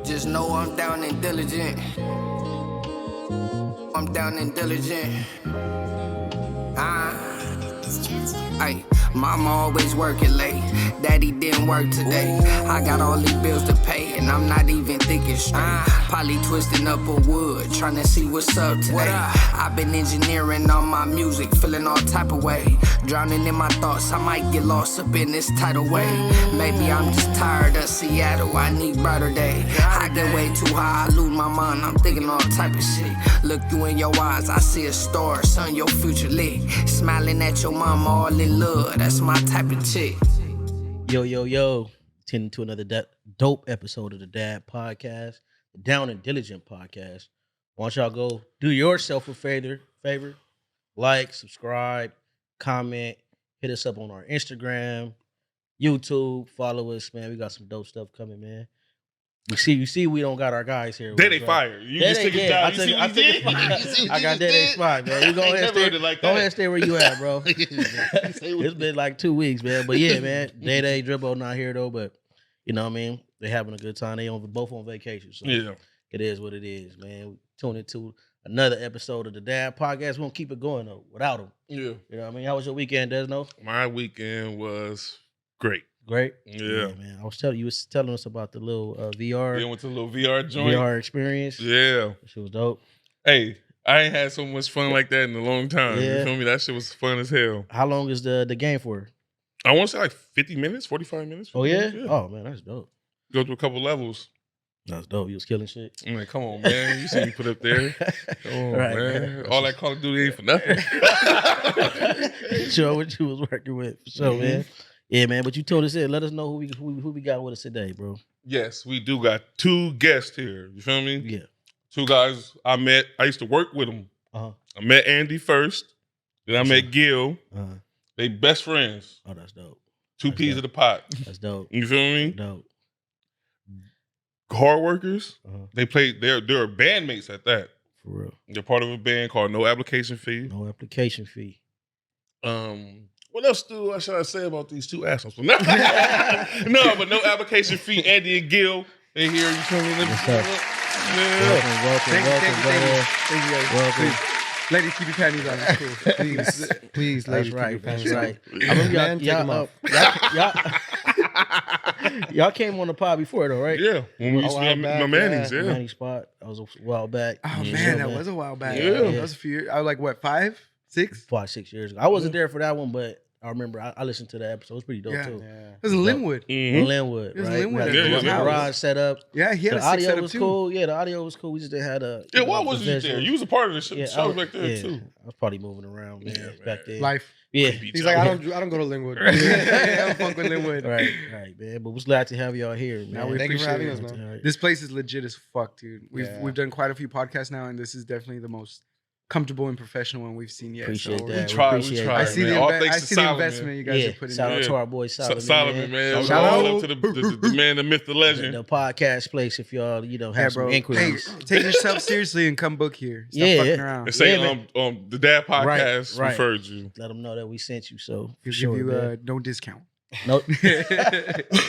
Just know I'm down and diligent. I'm down and diligent. Ay, mama always working late. Daddy didn't work today. I got all these bills to pay, and I'm not even thinking straight. Probably twisting up a wood, trying to see what's up today. I've been engineering all my music, feeling all type of way. Drowning in my thoughts, I might get lost up in this tidal wave. Maybe I'm just tired of Seattle, I need brighter day. I get way too high, I lose my mind, I'm thinking all type of shit. Look you in your eyes, I see a star, son, your future lit. Smiling at your mama, all in love, that's my type of chick. Yo. Tending to another dope episode of the D.A.D podcast, the Down and Diligent podcast. Why don't y'all go do yourself a favor, like, subscribe, comment, hit us up on our Instagram, YouTube, follow us, man. We got some dope stuff coming, man. You see, we don't got our guys here. They fire. You just took his job. You see what he did? I got that spot, man. You go ahead and stay where you at, bro. It's been like 2 weeks, man. But yeah, man. D.A.D, Dribbo not here though, but you know what I mean? They having a good time. They both on vacation. So yeah. It is what it is, man. Tune into another episode of the D.A.D podcast. We won't keep it going though without them. Yeah. You know what I mean? How was your weekend, Desno? My weekend was great. Great? Yeah, man. You was telling us about the little VR. Yeah, went to a little VR joint. VR experience. Yeah. That shit was dope. Hey, I ain't had so much fun like that in a long time. Yeah. You feel me? That shit was fun as hell. How long is the game for? I want to say like 50 minutes, 45 minutes. Oh, yeah? Oh, man, that's dope. Go through a couple levels. That's dope. You was killing shit. I'm like, come on, man. You see me put up there. Come on, Right, man. All that Call of Duty ain't for nothing. Sure what you was working with. For sure, man. Yeah, man. But you told us it. Let us know who we got with us today, bro. Yes, we do got 2 guests here. You feel me? Yeah. 2 guys I met. I used to work with them. Uh-huh. I met Andy first. Then I met Gil. Uh-huh. They best friends. Oh, that's dope. 2 That's peas dope. of the pot. That's dope. You feel me? Dope. Hard workers. Uh-huh. They play. They're bandmates at that. For real. They're part of a band called No Application Fee. No application fee. What else should I say about these 2 assholes? No, but No Application Fee. Andy and Gil. They here. You feel me? Let me see. Welcome, brother. Thank you guys. Welcome. Please. Ladies, keep your panties on. It's cool. Please, That's ladies, right. keep your That's panties right. on. I remember Man, take them off. Y'all came on the pod before though, right? Yeah, when we A used to be while at back, my Manny's, yeah. yeah. Manny spot. That was a while back. Oh Yeah, man, that was a while back. Yeah. That was a few years. I was like, what, 5, 6? 5, 6 years ago. I wasn't there for that one, but I remember I listened to the episode. It was pretty dope Yeah. too. It was in Linwood. Mhm. In Linwood, It was right? Linwood. We had Yeah, the yeah. garage set up. Yeah, he had The a 6 audio setup was too. cool. Yeah, the audio was cool. We just didn't have a Yeah, why wasn't you there? You was a part of the show, I was- back there yeah, too. I was probably moving around, man, Yeah, back then. Life. Yeah. He's like, I don't go to Linwood. I don't fuck with Linwood. Right, man. But we're glad to have y'all here, man. Now we Thank you for appreciate having it. us, man. This place is legit as fuck, dude. We've Yeah. done quite a few podcasts now, and this is definitely the most comfortable and professional one we've seen yet. Appreciate so that. We tried, appreciate we that. tried. I see man. the All inve- thanks I to see the Solomon. investment you guys Yeah, are putting shout in. out Yeah. to our boy Solomon, Solomon, man. Shout All out. up to the man, the myth, the legend. The podcast place, if y'all, Yeah, have some bro. Hey, inquiries. take yourself seriously and come book here. Stop Yeah. fucking around. They say Yeah, man. the Dad podcast Right. referred you. Let them know that we sent you. So for Give sure, you man. no discount. Nope.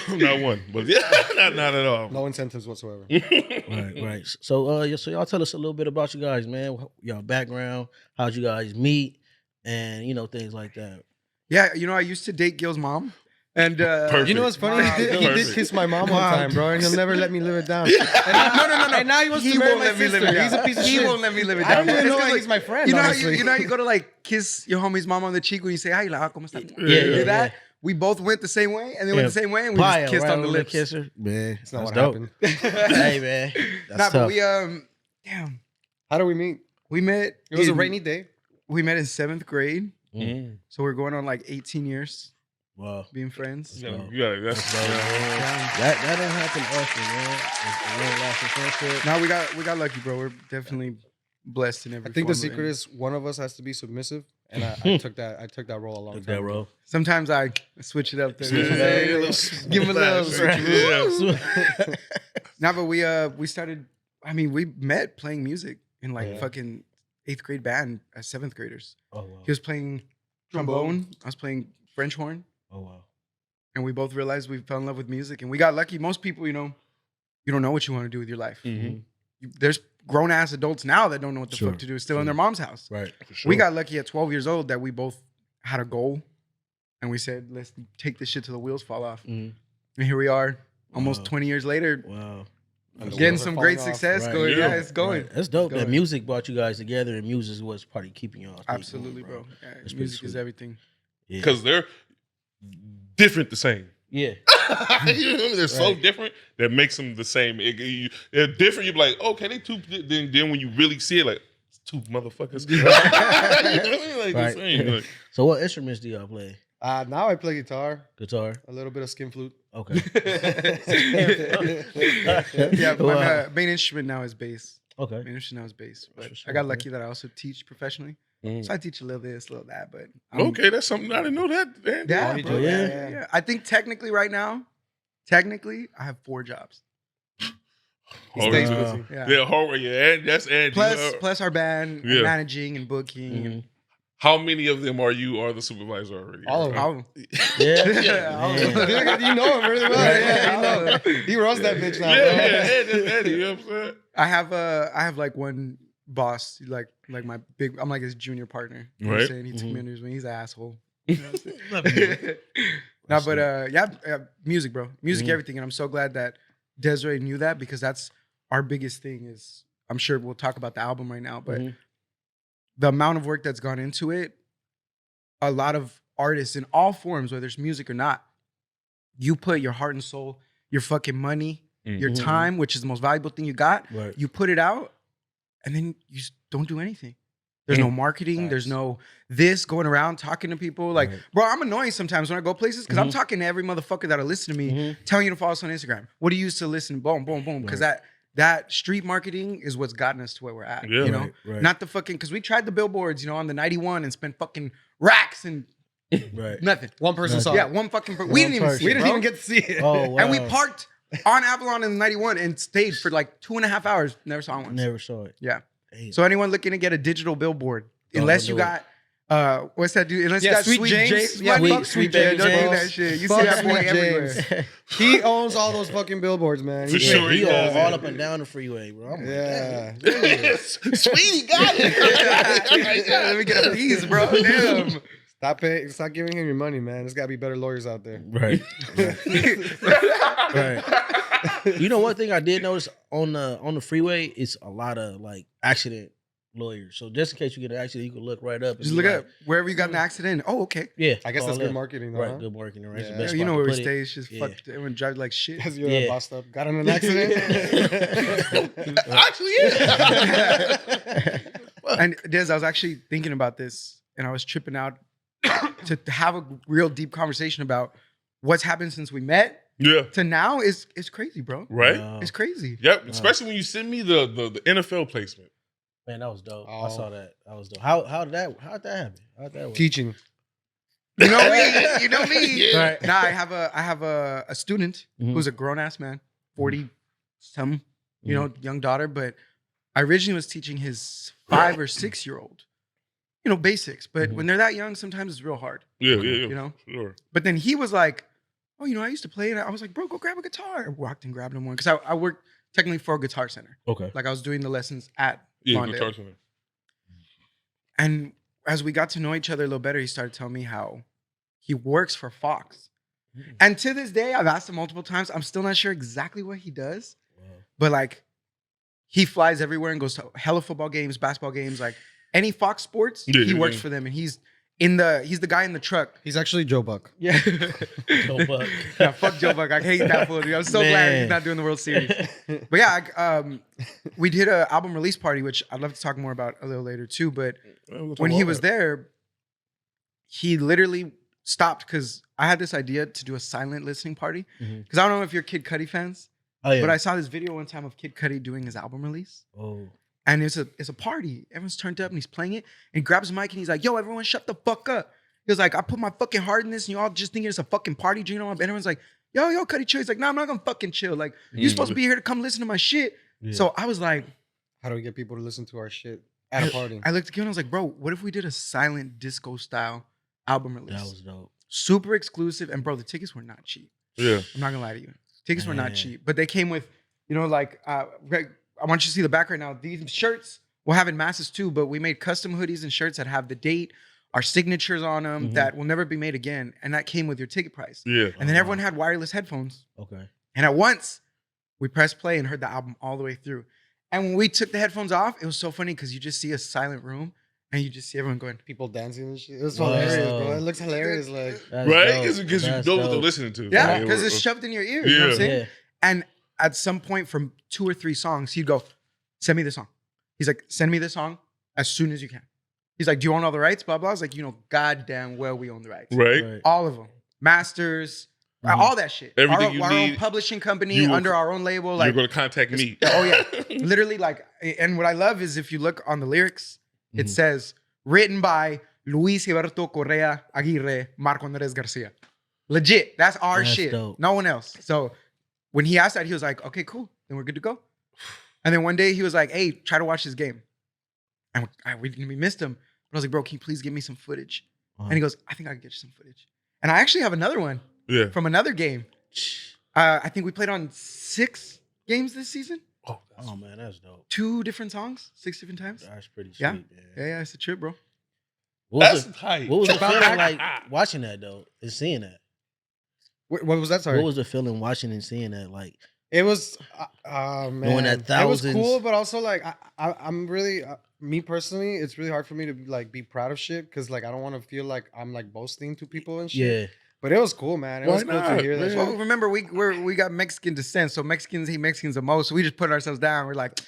Not one, but yeah, not at all. No incentives whatsoever. right. So y'all tell us a little bit about you guys, man. Y'all background, how'd you guys meet, and things like that. Yeah, I used to date Gil's mom. And Perfect. You know what's funny? Wow, He did perfect. kiss my mom one Wow. time, bro, and he'll never let me live it down. No. And now he wants He to marry won't my let me sister. live it He's down. a piece of He shit. won't let me live it I down. don't even It's know 'cause, why he's my friend, You know, honestly. how you go to like kiss your homie's mom on the cheek when you say, "Hi, la, ¿cómo estás?" Yeah, You yeah, do that. We both went the same way, and they went the same way, and we Paya, just kissed right on the over lips. Kisser. Man, That's not that's what dope. happened. Hey, man. That's Nah, but tough. we damn, How do we meet? we met. It was a in- rainy day. We met in 7th grade, Mm. so we're going on like 18 years Wow. being friends. You gotta, that's That's dope, man. That don't happen often, man. It's a long-lasting friendship. Now we got lucky, bro. We're definitely blessed in every. I think the form of it. secret is one of us has to be submissive, and I took that role a long Took time that ago. role. Sometimes I switch it up. There. Yeah. Give him a little Yeah. switch. Nah, but we started. I mean, we met playing music in like Yeah. fucking 8th grade band as 7th graders. Oh, wow. He was playing trombone. I was playing French horn. Oh, wow. And we both realized we fell in love with music, and we got lucky. Most people, you don't know what you want to do with your life. Mhm. There's grown ass adults now that don't know what the Sure, fuck to do, still sure. in their mom's house. Right. For sure. We got lucky at 12 years old that we both had a goal, and we said, let's take this shit till the wheels fall off. Mhm. And here we are, almost Wow. 20 years later, Wow. And the getting wheels are some falling great off. success. Right. Going, Yeah. yeah, it's going. Right. That's dope. It's That going. music brought you guys together, and music is what's probably keeping y'all. stay Absolutely, going, bro. Yeah, That's pretty music is sweet. everything. Yeah. Because they're different the same. Yeah. You know what I mean? They're so Right. different that makes them the same. They're different. You're like, okay, they two. Then when you really see it, like, it's two motherfuckers. You know what I mean? Like Right. the same. Like, So, what instruments do y'all play? Now I play guitar, Guitar. a little bit of skin flute. Okay. Yeah, Wow. my main instrument now is bass. Okay. Main instrument now is bass. But what's I up, got man. lucky that I also teach professionally. mm. So I teach a little this, a little that. But Okay, that's something I didn't know that. Man. yeah, Oh, you bro, do? yeah, Yeah. yeah, yeah. I think technically right now, I have 4 jobs. He stays Wow. busy. Yeah. Yeah, horror. Yeah, that's Andy. Plus our band, and Yeah. managing and booking. And How many of them are the supervisor already? All of them. all of them. Yeah. Yeah, all of Man. them. You know him really well. Right. Yeah, All of you know. He runs that bitch now. Yeah, bro. yeah, Eddie, you know what I'm saying? I have like one boss, like my big. I'm like his junior partner. You know what Right. I'm saying? He took me Mhm. under his wing. He's an asshole. Love you. No, but yeah, music, bro. Music, Mhm. everything. And I'm so glad that Desiree knew that, because that's our biggest thing. Is I'm sure we'll talk about the album right now, but Mhm. the amount of work that's gone into it, a lot of artists in all forms, whether it's music or not, you put your heart and soul, your fucking money, your Mhm. time, which is the most valuable thing you got. Right. You put it out, and then you just don't do anything. There's no marketing. There's Facts. no this going around talking to people. Like, Right. bro, I'm annoying sometimes when I go places because I'm Mhm. talking to every motherfucker that'll listen to me, Mhm. telling you to follow us on Instagram. What do you use to listen? Boom, boom, boom. Because that street marketing is what's gotten us to where we're at. Yeah. You know, Right, right. not the fucking, because we tried the billboards, you know, on the 91 and spent fucking racks and Right. nothing. One person Nice. saw Yeah, it. one fucking. We One didn't even person. see We it, didn't bro. even get to see it. Oh, wow. And we parked on Avalon in the 91 and stayed for like 2.5 hours. Never saw one. Never saw it. Yeah. Damn. So anyone looking to get a digital billboard, Don't unless you do it. got what's that dude? Unless you Yeah, got Sweet Sweet James. James. Yeah, Sweet, fuck Sweet Sweet James. Don't James. do that shit. You Fuck see that boy Sweet everywhere. James. He owns all those fucking billboards, man. For He- sure. He he all, does. all up and down the freeway, bro. I'm like, Yeah. Sweetie got it. Let me get a piece, bro. Damn. Stop giving him your money, man. There's gotta be better lawyers out there. Right. Right. You know, one thing I did notice on the freeway is a lot of like accident lawyers. So just in case you get an accident, you can look right up. And Just be look like, up wherever you got an accident. Oh, okay. Yeah, I guess call that's good up. marketing, though. Right, huh? good marketing. Right, It's the Yeah. best You spot know to where we put it. stay. It's just Yeah. fucked. Everyone drive like shit. Because you're Yeah. bossed up. Got in an accident. Actually, yeah. And Des, I was actually thinking about this, and I was tripping out to have a real deep conversation about what's happened since we met Yeah. to now. Is crazy, bro. Right. Wow. It's crazy. Yep. Especially when you send me the NFL placement. Man, that was dope. I Oh. saw that. That was dope. How'd that happen? How'd that work? Teaching. You know me. You know me. Yeah. Right. Now I have a student Mhm. who's a grown ass man, 40 some, you know, young daughter. But I originally was teaching his 5 or 6 year old, you know, basics. But Mhm. when they're that young, sometimes it's real hard. Yeah, You know? Sure. But then he was like, "Oh, you know, I used to play," and I was like, "Bro, go grab a guitar." I walked and grabbed him one because I worked technically for a guitar center. Okay. Like I was doing the lessons at Yeah, Mondale. guitar center. And as we got to know each other a little better, he started telling me how he works for Fox. Mhm. And to this day, I've asked him multiple times. I'm still not sure exactly what he does, Wow. but like he flies everywhere and goes to hella football games, basketball games, like any Fox Sports. Yeah, he yeah, works yeah. for them, and he's the guy in the truck. He's actually Joe Buck. Yeah. Joe Buck. Yeah, fuck Joe Buck. I hate that fool, dude. I'm so glad Man. he's not doing the World Series. But yeah, we did an album release party, which I'd love to talk more about a little later too. But when he was there, he literally stopped because I had this idea to do a silent listening party. Mhm. Because I don't know if you're Kid Cudi fans, Oh yeah. but I saw this video one time of Kid Cudi doing his album release. Oh. And it's a party. Everyone's turned up and he's playing it. And he grabs a mic and he's like, "Yo, everyone shut the fuck up." He was like, "I put my fucking heart in this and you all just thinking it's a fucking party." Do you know? And everyone's like, yo, Cudi, chill. He's like, "No, I'm not gonna fucking chill. Like, you're supposed to be here to come listen to my shit." Yeah. So I was like, How do we get people to listen to our shit at a party? I looked at him and I was like, "Bro, what if we did a silent disco style album release? that was dope. Super exclusive." And bro, the tickets were not cheap. Yeah. I'm not gonna lie to you. Tickets were not Man. cheap, but they came with You know, like Greg, I want you to see the back right now. These shirts we'll have in masses too, but we made custom hoodies and shirts that have the date, our signatures on them that will never be made again, and that came with your ticket price. Yeah. And then everyone had wireless headphones, Okay. and at once we pressed play and heard the album all the way through. And when we took the headphones off, it was so funny because you just see a silent room and you just see everyone going. People dancing and shit. It was Whoa. hilarious, bro. It looks hilarious. Like, That's Right? dope. Because you That's know what they're dope. listening to. Yeah, Like, because it's shoved in your ear. You know what I'm saying? Yeah. And at some point from 2 or 3 songs, he'd go, send me the song. He's like, send me the song as soon as you can. He's like, do you own all the rights? Blah, blah. I was like, you know, goddamn well we own the rights. Right? All of them. Masters, all that shit. Everything our, you our need, own publishing company, you will- under our own label. You're Like, going to contact me. oh yeah. Literally like, and what I love is if you look on the lyrics, it says, written by Luis Gilberto Correa Aguirre, Marco Andres Garcia. Legit. That's our That's shit. dope. No one else. So when he asked that, he was like, okay, cool. Then we're good to go. And then one day he was like, hey, try to watch this game. And we missed him. But I was like, bro, can you please give me some footage? And he goes, I think I can get you some footage. And I actually have another one Yeah. from another game. I think we played on 6 games this season. Oh man, that's dope. 2 different songs, 6 different times. That's pretty sweet, Yeah. man. Yeah, it's a trip, bro. What was That's the, tight. what was the feeling like watching that though and seeing that? what was that? Sorry. What was the feeling watching and seeing that? Like, It was, man. Knowing that It was thousands- cool, but also like I'm really, me personally, it's really hard for me to like be proud of shit because like I don't want to feel like I'm like boasting to people and shit. yeah, But it was cool, man. It Why was cool not, to hear that. man? Well, Shit. remember, we got Mexican descent, so Mexicans hate Mexicans the most. So we just put ourselves down. We're like,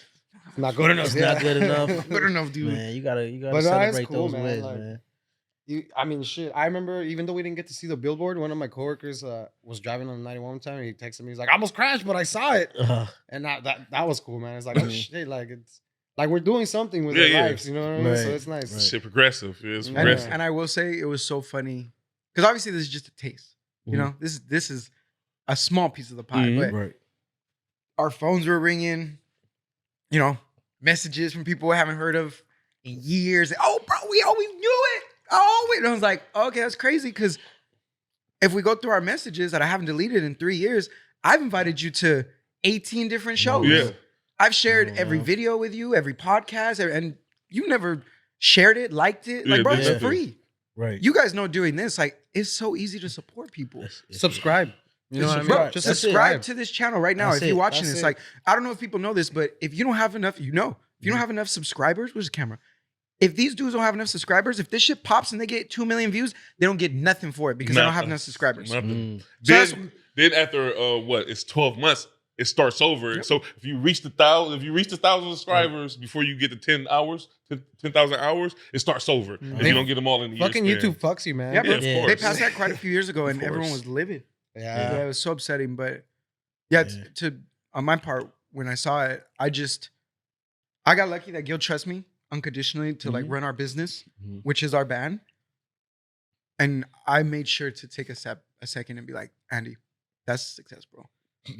Not good enough. it's yeah. not good enough. good enough, dude. Man, you gotta But no, it's celebrate cool, those man, wins, like- man. I mean, shit. I remember, even though we didn't get to see the billboard, one of my coworkers was driving on the 91 one time, and he texted me. He's like, "I almost crashed, but I saw it," and that was cool, man. It's like, oh shit, like it's like we're doing something with our Yeah, yeah. lives, you know what I mean? So Right, it's nice. right. Shit progressive. Yeah, it's And- progressive. And I will say it was so funny because obviously this is just a taste. You know, this is a small piece of the pie, Mhm. but Right. our phones were ringing. You know, messages from people I haven't heard of in years. Oh, bro, we always knew it. Oh, wait. And I was like, okay, that's crazy because if we go through our messages that I haven't deleted in 3 years, I've invited you to 18 different shows. Yeah. I've shared Oh, every wow. video with you, every podcast, and you never shared it, liked it. Like, Yeah, bro, yeah. it's free. Right. You guys know doing this, like, it's so easy to support people. It's- Subscribe. You know what I mean? Bro, Just That's it. subscribe to this channel right now That's if you're it. watching That's this. it. Like, I don't know if people know this, but if you don't have enough, you know, if you don't have enough subscribers, where's the camera? If these dudes don't have enough subscribers, if this shit pops and they get 2 million views, they don't get nothing for it because they don't have Nothing. enough subscribers. Nothing. Mm. Then after it's 12 months, it starts over. So if you reach the 1,000 subscribers before you get to 10,000 hours, it starts over. If you don't get them all in the year Fucking span. YouTube fucks you, man. Yeah, bro. Yeah, of They course. passed that quite a few years ago and Of course. everyone was livid. Yeah. Yeah, it was so upsetting. But yeah, Yeah. to on my part, when I saw it, I got lucky that Gil trusts me unconditionally to like run our business, Mhm. which is our band. And I made sure to take a second and be like, Andy, that's success, bro.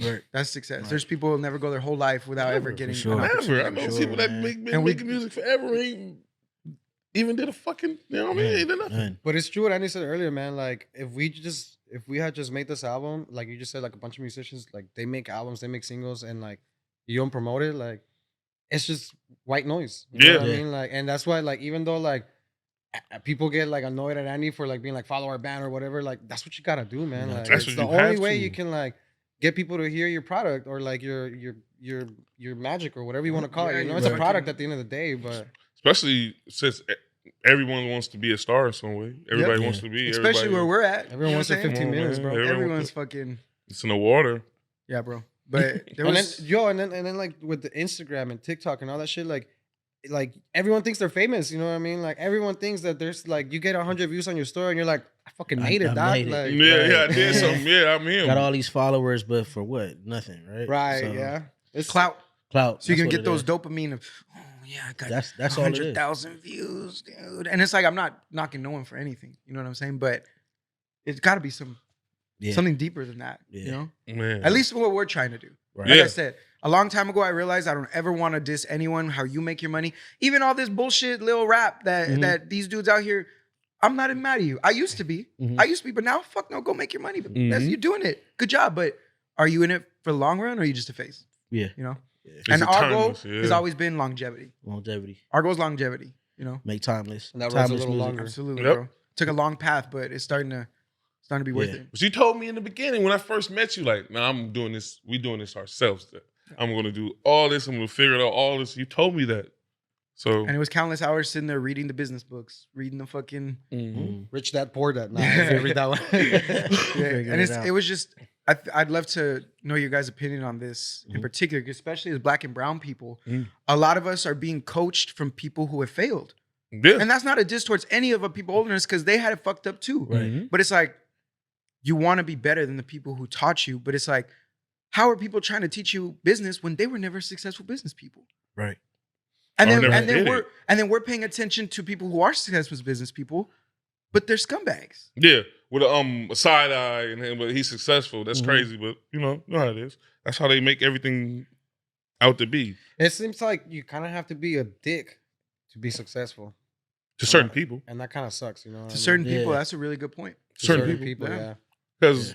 Right. That's success. Right. There's people who never go their whole life without ever for getting sure. an Never. opportunity. I know Sure, people that man. been And we- making music forever ain't even did a fucking, you know what I mean? Ain't did nothing. Man. But it's true what Andy said earlier, man. Like if we had just made this album, like you just said, like a bunch of musicians, like they make albums, they make singles, and like you don't promote it, like it's just white noise. You know what I Yeah. mean? Like, and that's why, like, even though like people get like annoyed at Andy for like being like follow our band or whatever, like that's what you gotta do, man. Yeah, Like that's it's what the you only have way to. you can like get people to hear your product or like your magic or whatever you want to call Yeah, it. You know, you it's a fucking- product at the end of the day, but Especially since everyone wants to be a star in some way. Everybody wants to be. Especially where we're at. everyone wants their what I'm 15 Come on, minutes, man. bro. Everyone Everyone's wants fucking It's in the water. yeah, bro. But there And was then like with the Instagram and TikTok and all that shit, like everyone thinks they're famous. You know what I mean? Like everyone thinks that there's like you get 100 views on your story and you're like, I fucking made it, I dog. made it. Like, Yeah, I did Right. something. Yeah, I'm him. Got all these followers, but for what? Nothing, right? right? So, Yeah, it's clout. Clout. So you that's can what get it those is. dopamine of, oh yeah, I got That's all it is. 100,000 views, dude. And it's like I'm not knocking no one for anything. You know what I'm saying? But it's got to be Yeah. something deeper than that. You Yeah. know, Man. at least what we're trying to do. Right. Like Yeah. I said, a long time ago, I realized I don't ever want to diss anyone. How you make your money, even all this bullshit little rap that Mhm. that these dudes out here. I'm not even mad at you. I used to be. Mhm. But now, fuck no, go make your money. But Mhm. you're doing it. Good job. But are you in it for the long run, or are you just a face? Yeah. You know? It's And a our goal timeless, yeah. has always been longevity. Longevity. Our goal is longevity, you know? Make timeless. And that runs a Timeless little music. longer. Absolutely, Yep. bro. Took a long path, but it's starting to be worth Yeah. it. But you told me in the beginning when I first met you, like, nah, I'm doing this. We doing this ourselves. I'm gonna do all this. I'm gonna figure out all this. You told me that. So And it was countless hours sitting there reading the business books, reading the fucking Mhm. Rich Dad Poor Dad. Nah, I can't read that one. Figuring and it out. it was just I'd love to know your guys' opinion on this in particular, especially as Black and brown people. Mhm. A lot of us are being coached from people who have failed, yeah. and that's not a diss towards any of the people older than us because they had it fucked up too. Right. Mhm. But it's like you want to be better than the people who taught you, but it's like, how are people trying to teach you business when they were never successful business people? Right. And Or then never and then did it. we're paying attention to people who are successful business people, but they're scumbags. Yeah, with a side eye, and but he's successful. That's Mhm. crazy, but you know how it is. That's how they make everything out to be It seems like you kind of have to be a dick to be successful, to certain people. and that kind of sucks, you know. what I To mean? certain people, Yeah. that's a really good point. To Certain people. yeah. Because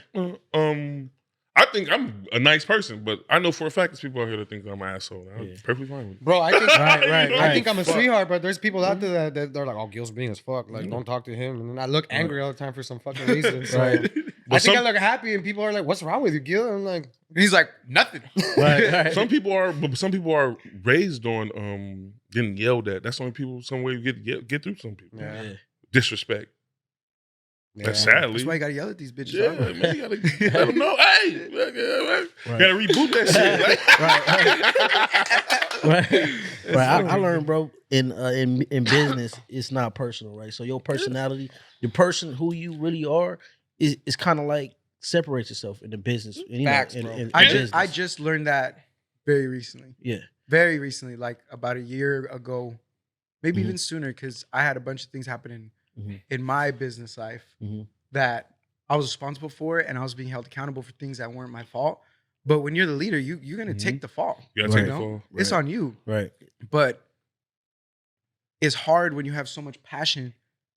I think I'm a nice person, but I know for a fact there's people out here that think I'm an asshole. I'm Yeah. perfectly fine with it. Bro, I think Right. I think I'm a Fuck. sweetheart, but there's people out there that they're like, "Oh, Gil's mean as fuck. Like, Mhm. don't talk to him." And then I look angry all the time for some fucking reason. So Right. I think I look happy, and people are like, "What's wrong with you, Gil?" And I'm like, And he's like, nothing. Right. Some people are raised on getting yelled at. That's the only people some way you get through some people. "Yeah, Yeah. Disrespect. yeah." That's sadly. That's why you gotta yell at these bitches. Yeah, dog. man, you gotta let them know. Hey, gotta reboot that shit. Like, Right. I learned, bro, in business, it's not personal, right? So your personality, the person who you really are, is kind of like separates yourself in the business. And, you Facts, know, bro. in I business. just learned that very recently. Yeah. Very recently, like about a year ago, maybe Mhm. even sooner, because I had a bunch of things happening Mhm. in my business life Mhm. that I was responsible for, and I was being held accountable for things that weren't my fault. But when you're the leader, you're gonna take the fall. you gotta take Right. the You fall. know? It's on you. Right. But it's hard when you have so much passion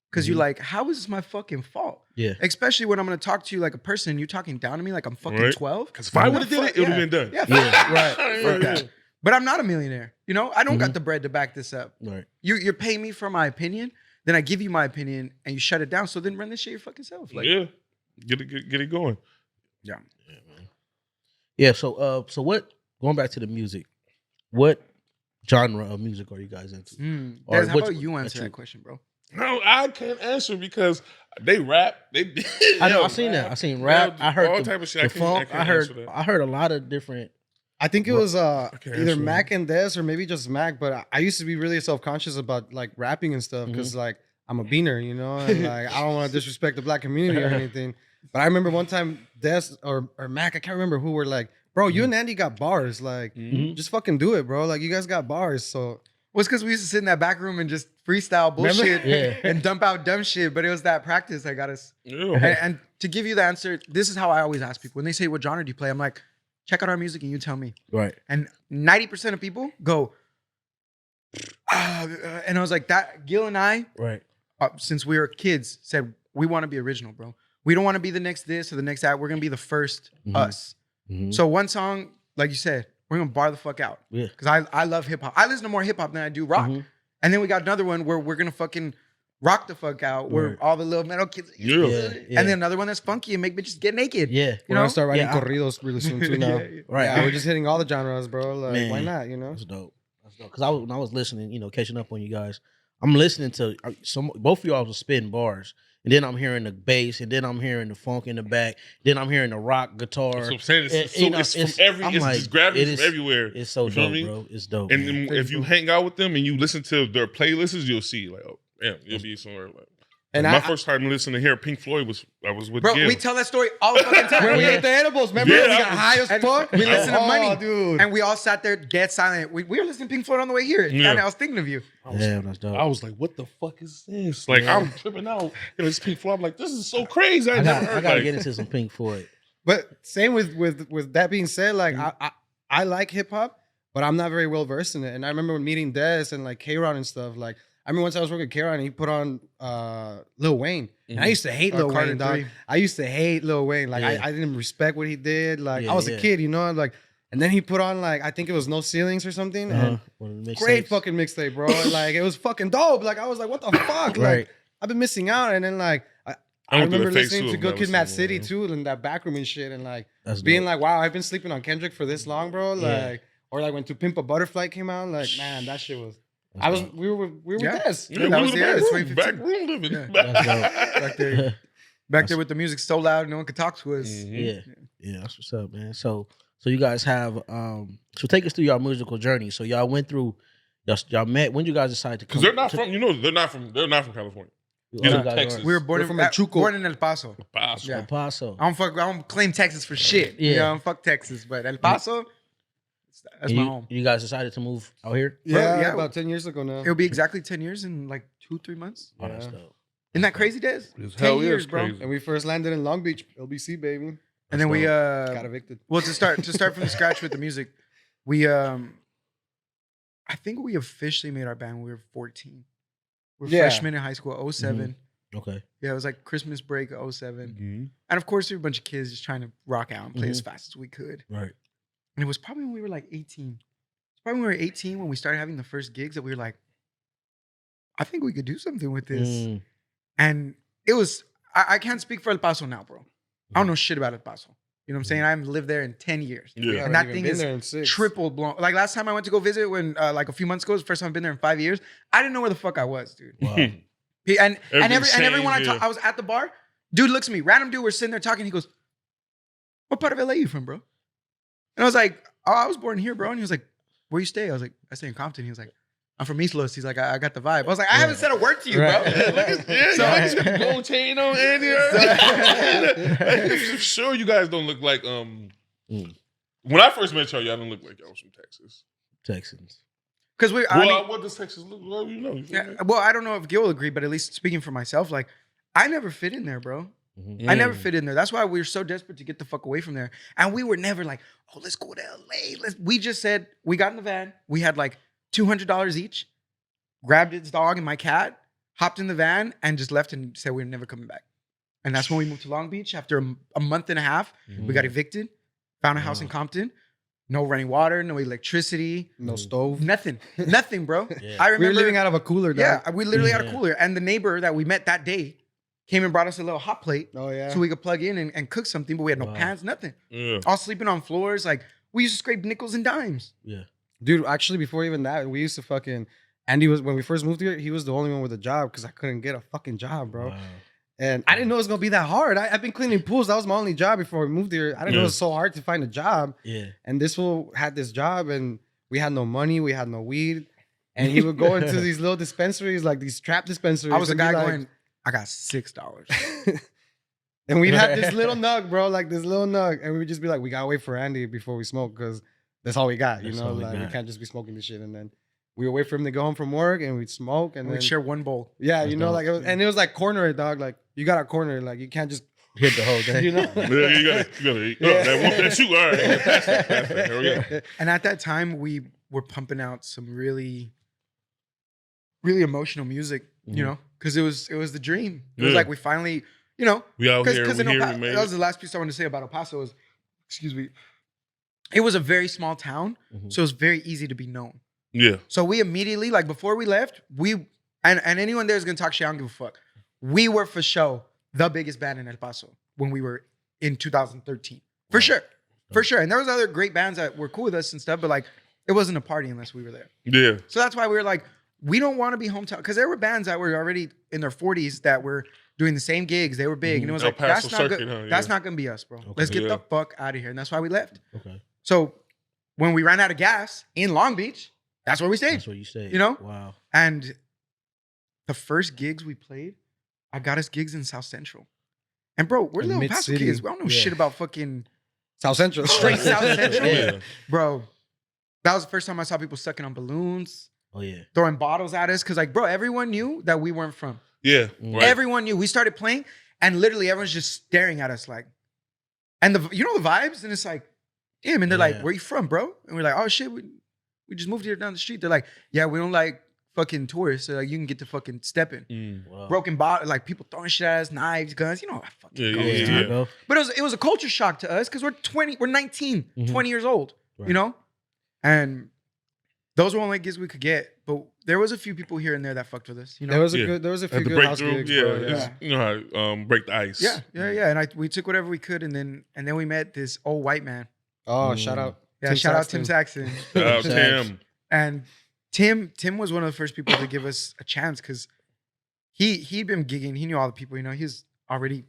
because you're Mhm. like, how is this my fucking fault? Yeah. Especially when I'm gonna talk to you like a person and you're talking down to me like I'm fucking Right. 12. Because if I would have did it, it would have been done. Yeah, Yeah. right. Fuck that. But I'm not a millionaire. You know, I don't Mhm. got the bread to back this up. Right. You're paying me for my opinion, then I give you my opinion and you shut it down. So then run this shit your fucking self. Like, Yeah, get it going. Yeah, man. Yeah. So what? Going back to the music, what genre of music are you guys into? Or Des, how which- about you answer that's that your- question, bro? No, I can't answer because they rap. They I know. yo, I seen that. I seen rap. I heard all the, type of shit. the funk. I answer that. heard a lot of different. I think it was can't either answer Mac and Des or maybe just Mac, but I used to be really self-conscious about like rapping and stuff because like I'm a beaner, you know, and like I don't want to disrespect the black community or anything. But I remember one time Des or Mac, I can't remember who were like, "Bro, you and Andy got bars, like just fucking do it, bro. Like you guys got bars." So Well, it's because we used to sit in that back room and just freestyle bullshit Yeah. and dump out dumb shit. But it was that practice that got us. Yeah. And to give you the answer, this is how I always ask people when they say, "What genre do you play?" I'm like, "Check out our music and you tell me." Right. And 90% of people go, and I was like, that Gil and I, Right. since we were kids, said we want to be original, bro. We don't want to be the next this or the next that. We're gonna be the first Mhm. us. Mhm. So one song, like you said, we're gonna bar the fuck out. Yeah. Because I love hip hop. I listen to more hip hop than I do rock. Mhm. And then we got another one where we're gonna fucking rock the fuck out, where Right. all the little metal kids. Yeah. Yeah. And then another one that's funky and make bitches get naked. Yeah. You we're know? gonna start writing Yeah, I- corridos really soon too now. Yeah. Right. Yeah, we're just hitting all the genres, bro. Like, why Man. not? You know. That's dope. That's dope. Because when I was listening, catching up on you guys, I'm listening to some. Both of y'all was spitting bars, and then I'm hearing the bass, and then I'm hearing the funk in the back, then I'm hearing the rock guitar. That's what I'm saying. And, It's from every. I'm It's like, just grabbing it from is- everywhere. It's so You feel dope, me? bro. It's dope. And man. then if you hang out with them and you listen to their playlists, you'll see like, oh, damn, you'll be somewhere like. And my I- first time listening to hear Pink Floyd was with Bro, Gil. we tell that story all the fucking time. When we Yeah. ate the edibles, remember? Yeah, we I got was- high as and fuck. we listened to Money. Dude. And we all sat there dead silent. We were listening to Pink Floyd on the way here. Yeah. And I was thinking of you. Damn, that's dope. I was like, what the fuck is this? Like, Yeah. I'm tripping out. It's Pink Floyd. I'm like, this is so crazy. I I never got heard to like, get into some Pink Floyd. But same with that being said, like I like hip hop, but I'm not very well versed in it. And I remember meeting Des and like K-Ron and stuff. Like I remember once I was working with K-Ron and he put on Lil Wayne. And I used to hate Lil Carter Wayne, dog. 3. I used to hate Lil Wayne. Like Yeah. I didn't respect what he did. Like Yeah, I was yeah. a kid, you know, like. And then he put on like I think it was No Ceilings or something. And One of the great mixtapes. fucking mixtape, bro. Like it was fucking dope. Like I was like, what the fuck? Like Right. I've been missing out. And then like I went through remember the phase listening too to of Good never Kid, Mad seeing City one. too, in that back room and shit, and like That's being dope. like, wow, I've been sleeping on Kendrick for this long, bro. Like Yeah. or like when To Pimp a Butterfly came out, like man, that shit was. That's dope. We were Yeah. Des. Yeah, that we was in the the year, back 2015. room living. Yeah. That's dope. Back there with the music so loud, no one could talk to us. Mhm. Yeah, that's what's up, man. So you guys have so take us through your musical journey. So y'all went through y'all met when you guys decided to come Because they're not from, they're not from California. These you are guys Texas. We were born We're in, from El Chuco. born in El Paso. Paso. Yeah. El Paso. I don't claim Texas for shit. Yeah. You know, fuck Texas, but El Paso, that's And my you, home. You guys decided to move out here? Yeah, yeah. about 10 years ago now. It'll be exactly 10 years in like 2-3 months. Oh, that's Yeah. dope. Isn't that crazy, Des? It's 10 hell yeah, years, it's bro. crazy. And we first landed in Long Beach, LBC, baby. And then we Got evicted. well to start from the scratch with the music, we I think we officially made our band when we were 14. We're Yeah. freshmen in high school, 07. Okay. Yeah, it was like Christmas break 07. Mhm. And of course, we were a bunch of kids just trying to rock out and play as Mhm. fast as we could. Right. And it was probably when we were like 18. It's probably when we were 18 when we started having the first gigs that we were like, I think we could do something with this. Mm. And it was, I can't speak for El Paso now, bro. I don't know shit about El Paso. You know what I'm saying? I haven't lived there in 10 years. Yeah. We haven't that even thing been is there in 6. Triple blown. Like last time I went to go visit when like a few months ago, it was the first time I've been there in 5 years. I didn't know where the fuck I was, dude. Wow. And Everything's everyone changed, yeah. I was at the bar, dude looks at me, random dude, we're sitting there talking. He goes, "What part of LA you from, bro?" And I was like, "Oh, I was born here, bro." And he was like, "Where you stay?" I was like, "I stay in Compton." He was like, "I'm from East Los." He's like, I got the vibe. I was like, I haven't said a word to you, bro. Yeah, So- y'all just got the gold chain on Andy. I'm sure you guys don't look like when I first met y'all didn't look like y'all was from Texas. Texans. Because What does Texas look like? You know, you feel me? yeah, well, I don't know if Gil will agree, but at least speaking for myself, like I never fit in there, bro. Mhm. I never fit in there. That's why we were so desperate to get the fuck away from there. And we were never like, oh, let's go to LA. We just said, we got in the van. We had like $200 each, grabbed its dog and my cat, hopped in the van, and just left and said we were never coming back. And that's when we moved to Long Beach. After a month and a half, we got evicted, found a house in Compton. No running water, no electricity, No stove. nothing, bro. Yeah. I We remember were living out of a cooler, dog. yeah, we literally had a Yeah. cooler. And the neighbor that we met that day came and brought us a little hot plate Oh, yeah. so we could plug in and cook something, but we had no Wow. pans, nothing. Yeah. All sleeping on floors. Like we used to scrape nickels and dimes. Yeah. Dude, actually, before even that, we used to fucking. Andy was, when we first moved here, he was the only one with a job because I couldn't get a fucking job, bro. Wow. And I didn't know it was going to be that hard. I've been cleaning pools. That was my only job before we moved here. I didn't know it was so hard to find a job. Yeah. And this fool had this job, and we had no money. We had no weed. And he would go into these little dispensaries, like these trap dispensaries. I was a and be guy like- going, I got $6. And we'd have this little nug, bro, like this little nug. And we would just be like, we got to wait for Andy before we smoke because that's all we got. You That's know, all we like we got. can't just be smoking this shit. And then we would wait for him to go home from work and we'd smoke. And And we'd then, share one bowl. yeah, That's you know, dope. like, and it was like corner it, dog. Like, you got a corner. Like, you can't just, Hit the whole thing. you know? Yeah, you gotta eat. Oh, that shoot. All right. Pass that. There we go. And at that time, we were pumping out some really, really emotional music, you Mhm. know, because it was the dream. It was Yeah. like we finally, you know, We out here. because We here. We that made was it. the last piece I wanted to say about El Paso is, excuse me, it was a very small town, Mhm. so it was very easy to be known. Yeah. So we immediately, like before we left, and anyone there is gonna talk shit, I don't give a fuck. We were for sure the biggest band in El Paso when we were in 2013. For sure. For sure. And there was other great bands that were cool with us and stuff, but like it wasn't a party unless we were there. Yeah. So that's why we were like, we don't want to be hometown. Because there were bands that were already in their 40s that were doing the same gigs. They were big. And it was El like, Paso that's not circuit, good. huh? That's Yeah. not gonna be us, bro. Okay. Let's get Yeah. the fuck out of here. And that's why we left. Okay. So when we ran out of gas in Long Beach, that's where we stayed. That's what you say. You know? Wow. And the first gigs we played, I got us gigs in South Central. And bro, we're In little Mid Paso City. kids. We don't know Yeah. shit about fucking South Central. Straight South Central. Yeah. bro. That was the first time I saw people sucking on balloons, Oh yeah. throwing bottles at us. Cause like, bro, everyone knew that we weren't from. Yeah. Mm. Right. Everyone knew. We started playing, and literally everyone's just staring at us like, and the you know the vibes, and it's like, damn. And they're like, Yeah. "Where you from, bro?" And we're like, "Oh shit, we just moved here down the street." They're like, "Yeah, we don't like fucking tourists. So like, you can get to fucking stepping." Mm. Wow. Broken bottle, like people throwing shit at us, knives, guns. You know how fucking Yeah, goes, yeah, dude. yeah. Go. But it was a culture shock to us because we're 19, Mhm. 20 years old. Right. you know? And those were only gigs we could get. But there was a few people here and there that fucked with us, you know? There was a Yeah. good, there was a few At the good house breakthrough, gigs, bro. Yeah. it's, you know how break the ice. Yeah. And we took whatever we could, and then we met this old white man. Oh, shout out. Yeah, Tim shout Saxton. out Tim Saxton. Shout out Thanks. Tim. And Tim was one of the first people to give us a chance because he'd been gigging. He knew all the people, you know. He was already.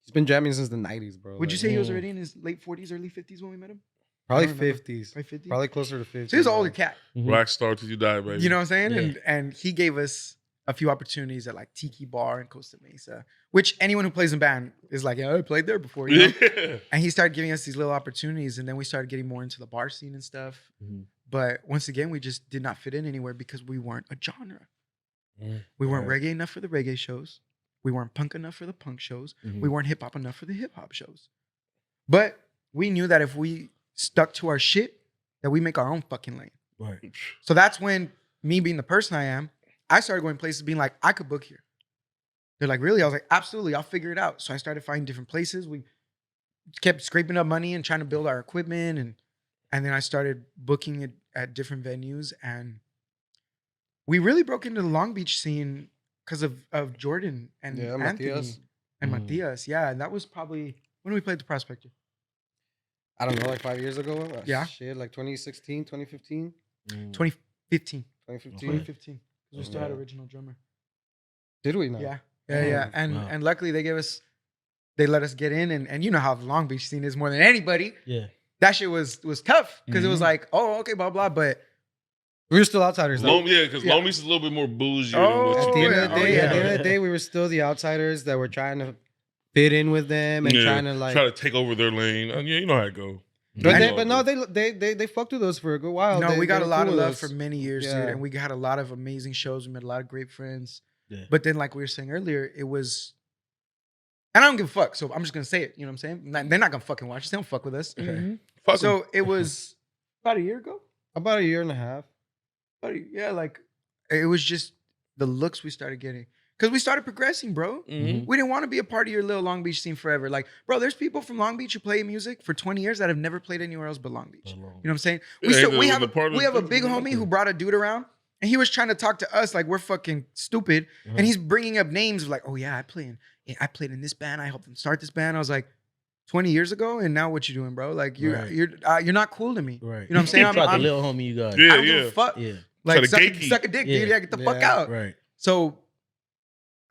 He's been jamming since the 90s, bro. Would you Like, say he was already in his late 40s, early 50s when we met him? probably I don't remember. 50s? Probably 50s. Probably closer to 50s. So he was an yeah. older cat. Mhm. Rock star till you die, baby. You know what I'm saying? Yeah. And he gave us a few opportunities at like Tiki Bar in Costa Mesa, which anyone who plays in band is like, yeah, I played there before. You know? Yeah. And he started giving us these little opportunities, and then we started getting more into the bar scene and stuff. Mhm. But once again, we just did not fit in anywhere because we weren't a genre. Mhm. We weren't Right. reggae enough for the reggae shows. We weren't punk enough for the punk shows. Mhm. We weren't hip hop enough for the hip hop shows. But we knew that if we stuck to our shit, that we make our own fucking lane. Right. So that's when me being the person I am, I started going places being like, I could book here. They're like, really? I was like, absolutely, I'll figure it out. So I started finding different places. We kept scraping up money and trying to build our equipment, and then I started booking it at different venues, and we really broke into the Long Beach scene because of Jordan and Yeah, Anthony Matias. and Mhm. Matias. Yeah, and that was probably when we played the Prospector. I don't know, like 5 years ago? Yeah. Shit, like 2016, 2015? Mhm. 2015. 2015? 2015. 'Cause we still had Yeah. original drummer. Did we? No. Yeah. Oh, Yeah. And wow. and luckily they let us get in, and you know how the Long Beach scene is more than anybody. Yeah. That shit was tough because it was Mhm. like, oh, okay, blah blah. But We were still outsiders, though. Because Yeah. Long Beach is a little bit more bougie Oh, than what At you the end get of the out day, here. at the end of the day, we were still the outsiders that were trying to fit in with them and trying to like. try to take over their lane. Yeah, you know how it go. But, You know no, how it they fucked with us for a good while. no, They- we got they a were lot cool of with love us. for many years, Yeah. dude, and we had a lot of amazing shows. We met a lot of great friends. Yeah. But then, like we were saying earlier, it was, and I don't give a fuck, so I'm just gonna say it. You know what I'm saying? They're not gonna fucking watch us. They don't fuck with us. goes. Fuck 'em. So it was about a year ago. About a year and a half. Yeah, like it was just the looks we started getting because we started progressing, bro. Mhm. We didn't want to be a part of your little Long Beach scene forever. Like, bro, there's people from Long Beach who play music for 20 years that have never played anywhere else but Long Beach. You know what I'm saying? Yeah, We still the- we the have part of we the have a thing big is homie who nothing. brought a dude around, and he was trying to talk to us like we're fucking stupid, Uh-huh. and he's bringing up names of like, oh yeah, I played in this band. I helped them start this band. I was like, 20 years ago, and now what you doing, bro? Like Right. you're not cool to me. Right. You know what I'm saying? It's like I'm the little homie you got. Yeah, I don't give a fuck. Yeah. Like Try to suck, gatekeep. suck a dick, dude. Yeah. Yeah, get the fuck Yeah. out. Right. So,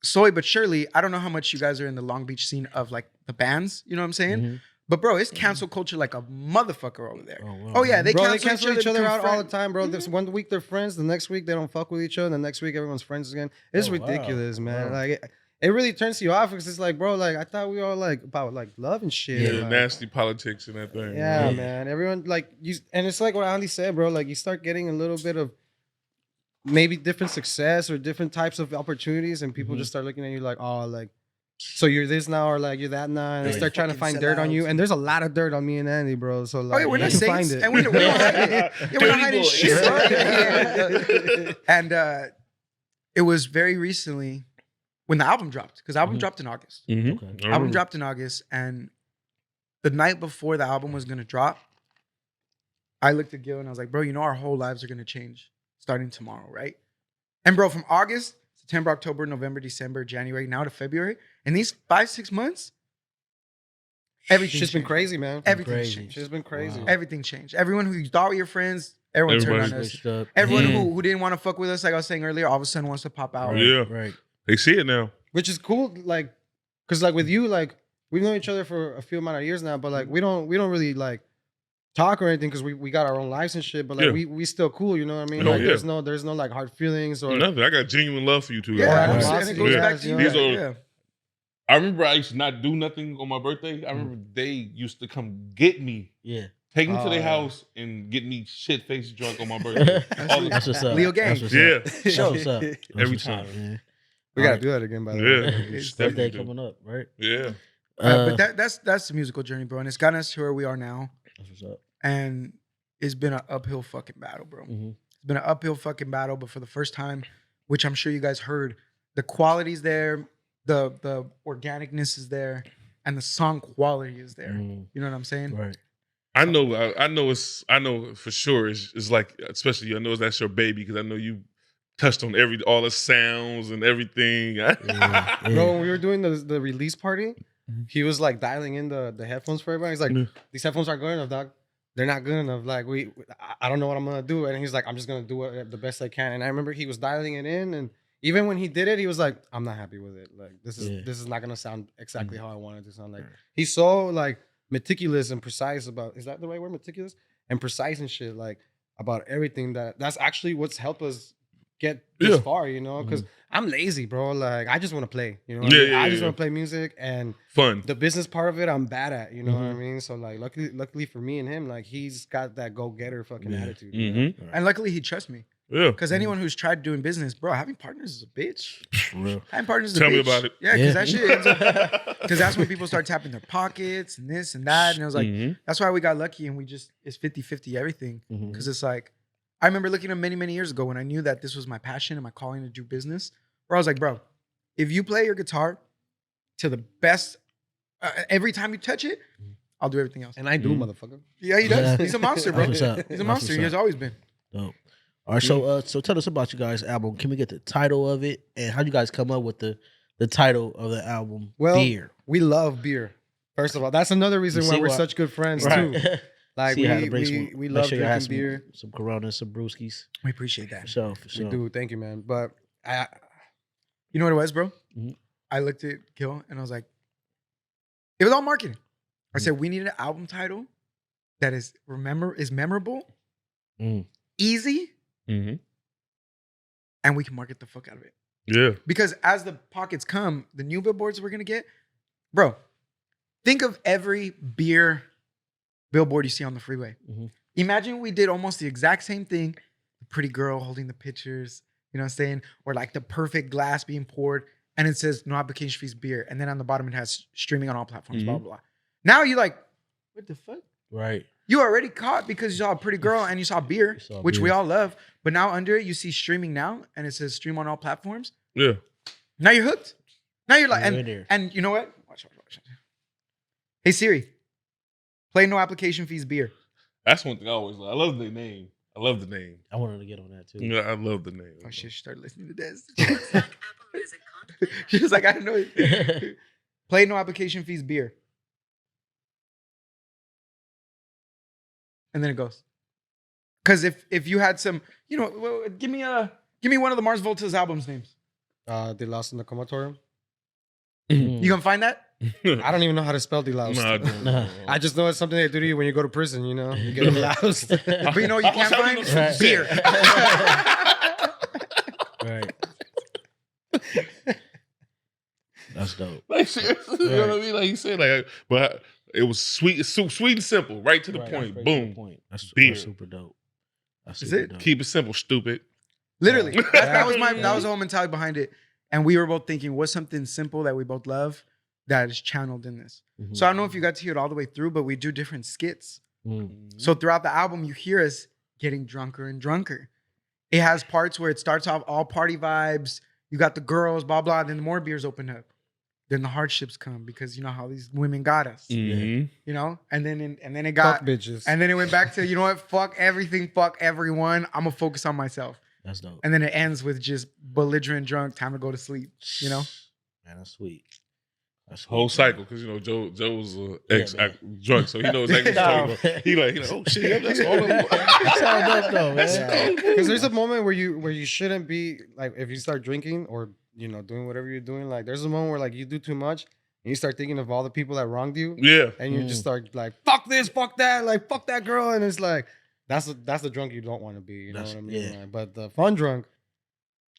slowly but surely, I don't know how much you guys are in the Long Beach scene of like the bands. You know what I'm saying? Mhm. But bro, it's cancel culture like a motherfucker over there. wow. Oh yeah, they Bro, cancel, they cancel each other become out all the friends. time, bro. Mhm. This one week they're friends, the next week they don't fuck with each other, the next week everyone's friends again. It's Oh, wow. ridiculous, man. Wow. Like it really turns you off because it's like, bro, like I thought we all like about like love and shit. Yeah, like, nasty politics and that thing. yeah, Yeah. man. Everyone like you, and it's like what Andy said, bro. Like you start getting a little bit of maybe different success or different types of opportunities, and people Mhm. just start looking at you like, oh, like. So you're this now, or like you're that now, and they Yeah. start trying to Fucking find dirt on you. sellouts. And there's a lot of dirt on me and Andy, bro. So like, Oh yeah, we're you not can saints, find it. and we don't hide it. Yeah, we're not hiding Dirty shit, boys. bro. And it was very recently when the album dropped because the album Mhm. dropped in August. Mhm. Okay. I Album remember. dropped in August, and the night before the album was gonna drop, I looked at Gil and I was like, bro, you know our whole lives are gonna change starting tomorrow, right? And bro, from August, September, October, November, December, January, now to February, in these 5-6 months, everything's Shit's been changed. crazy, man. Everything's Crazy. changed. Shit's been crazy. Wow. Everything changed. Everyone who you thought were your friends, everyone turned on Everybody us. Switched up. Everyone Mhm. who didn't want to fuck with us, like I was saying earlier, all of a sudden wants to pop out. Right. Yeah. Right. They see it now. Which is cool, like, cause like with you, like we've known each other for a few amount of years now, but like we don't really like talk or anything because we got our own lives and shit. But like Yeah. we still cool, you know what I mean? Oh, Like yeah. there's no like hard feelings or Nothing. I got genuine love for you two. Yeah, Right. and Right. it goes Yeah. back to you. These are- Yeah. I remember I used to not do nothing on my birthday. I remember they used to come get me, Yeah. take me to Oh, their yeah. house, and get me shit faced drunk on my birthday. All the- That's what's up. Leo gang. That's what's Yeah. up. That's what's up. That's Every what's up, time. man. we gotta do that again, by the Yeah. way. It's Birthday Definitely do. coming up, right? Yeah. But that's the musical journey, bro, and it's gotten us to where we are now. That's what's up. And it's been an uphill fucking battle, bro. Mhm. It's been an uphill fucking battle, but for the first time, which I'm sure you guys heard, the quality's there, the organicness is there, and the song quality is there. Mhm. You know what I'm saying? Right. I know for sure. It's like, especially I know that's your baby because I know you touched on all the sounds and everything. Yeah. Bro, when we were doing the release party, he was like dialing in the headphones for everybody. He's like, these headphones aren't good enough, dog. They're not good enough. Like I don't know what I'm gonna do. And he's like, I'm just gonna do it the best I can. And I remember he was dialing it in, and even when he did it, he was like, I'm not happy with it. Like this is not gonna sound exactly how I want it to sound. Like he's so like meticulous and precise about. Is that the right word? Meticulous and precise and shit. Like about everything. That's actually what's helped us get this far. You know, because I'm lazy, bro. Like I just want to play. You know, what I mean? I just want to play music and fun. The business part of it, I'm bad at. You know what I mean? So like, luckily for me and him, like he's got that go getter fucking attitude. You know? And luckily he trusts me. Yeah. Because anyone who's tried doing business, bro, having partners is a bitch. For real. Having partners is a Tell bitch. me about it. Yeah, because that shit ends up, because that's when people start tapping their pockets and this and that. And it was like, that's why we got lucky and it's 50-50 everything. Because it's like, I remember looking at many, many years ago when I knew that this was my passion and my calling to do business, where I was like, bro, if you play your guitar to the best, every time you touch it, I'll do everything else. And I do, motherfucker. Yeah, he does. He's a monster, bro. That's what's up. He's a monster. He has always been. Dope. All right, so tell us about you guys' album. Can we get the title of it, and how you guys come up with the title of the album? Well, Beer. we love beer. First of all, that's another reason why we're such good friends too. Like we love drinking beer. Some Corona, some brewskis. We appreciate that. For sure. We do. Thank you, man. But you know what it was, bro? I looked at Gil and I was like, it was all marketing. I said, we need an album title that is memorable, easy, and we can market the fuck out of it. Yeah. Because as the pockets come, the new billboards we're gonna get, bro, think of every beer billboard you see on the freeway. Imagine we did almost the exact same thing. The pretty girl holding the pictures, you know what I'm saying? Or like the perfect glass being poured, and it says no application fees beer. And then on the bottom it has streaming on all platforms, blah, blah, blah. Now you're like, what the fuck? Right. You already caught because you saw a pretty girl and you saw beer, which we all love. But now under it, you see streaming now, and it says stream on all platforms. Yeah. Now you're hooked. Now you're like, You're and you know what? Watch. Hey Siri, play no application fees beer. That's one thing I always love. I love the name. I love the name. I wanted to get on that too. Yeah, I love the name. Oh shit, she started listening to this. She was like, I don't know. Play no application fees beer. And then it goes. Because if you had some, you know, give me one of the Mars Volta's albums names. De Lost in the Comatorium. You gonna find that? I don't even know how to spell De Lost. Nah. I just know it's something they do to you when you go to prison, you know? You get loused. But you know what you can't find? Right. Beer. Right. That's dope. Like seriously, you know what I mean? Like you said, like, but it was sweet, sweet and simple, right to the point. Right Boom. to the point. That's Beer. super dope. That's Is super it? dope. Keep it simple, stupid. Literally. That was the whole mentality behind it. And we were both thinking, what's something simple that we both love that is channeled in this? So I don't know if you got to hear it all the way through, but we do different skits. So throughout the album, you hear us getting drunker and drunker. It has parts where it starts off all party vibes. You got the girls, blah, blah. Then the more beers open up. Then the hardships come because you know how these women got us. You know? And then it got Fuck bitches. And then it went back to, you know what? Fuck everything, fuck everyone. I'm gonna focus on myself. That's dope. And then it ends with just belligerent drunk, time to go to sleep. You know? Man, that's sweet. That's sweet, Whole man. cycle, because you know Joe's ex drunk, so he knows exactly what he's talking about. He like, oh shit, that's all. That sounds dope though, man. Because there's a moment where you shouldn't be, like, if you start drinking or, you know, doing whatever you're doing, like there's a moment where like you do too much and you start thinking of all the people that wronged you. Yeah. And you just start like, fuck this, fuck that, like fuck that girl. And it's like, that's the drunk you don't want to be. You know what I mean? Yeah. Like, but the fun drunk,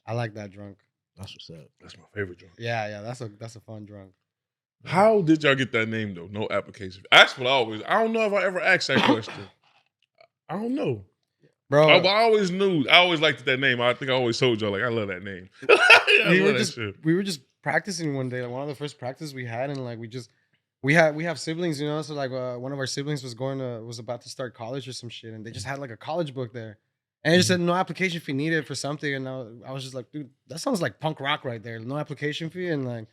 I like that drunk. That's what's up. That's my favorite drunk. Yeah, that's a fun drunk. How did y'all get that name though? No application. That's what I don't know if I ever asked that question. I don't know. Bro, I always knew. I always liked that name. I think I always told y'all, like, I love that name. we were just practicing one day, like one of the first practices we had, and like we have siblings, you know. So like one of our siblings was about to start college or some shit, and they just had like a college book there, and it just said no application fee needed for something, and I was just like, dude, that sounds like punk rock right there. No application fee, and like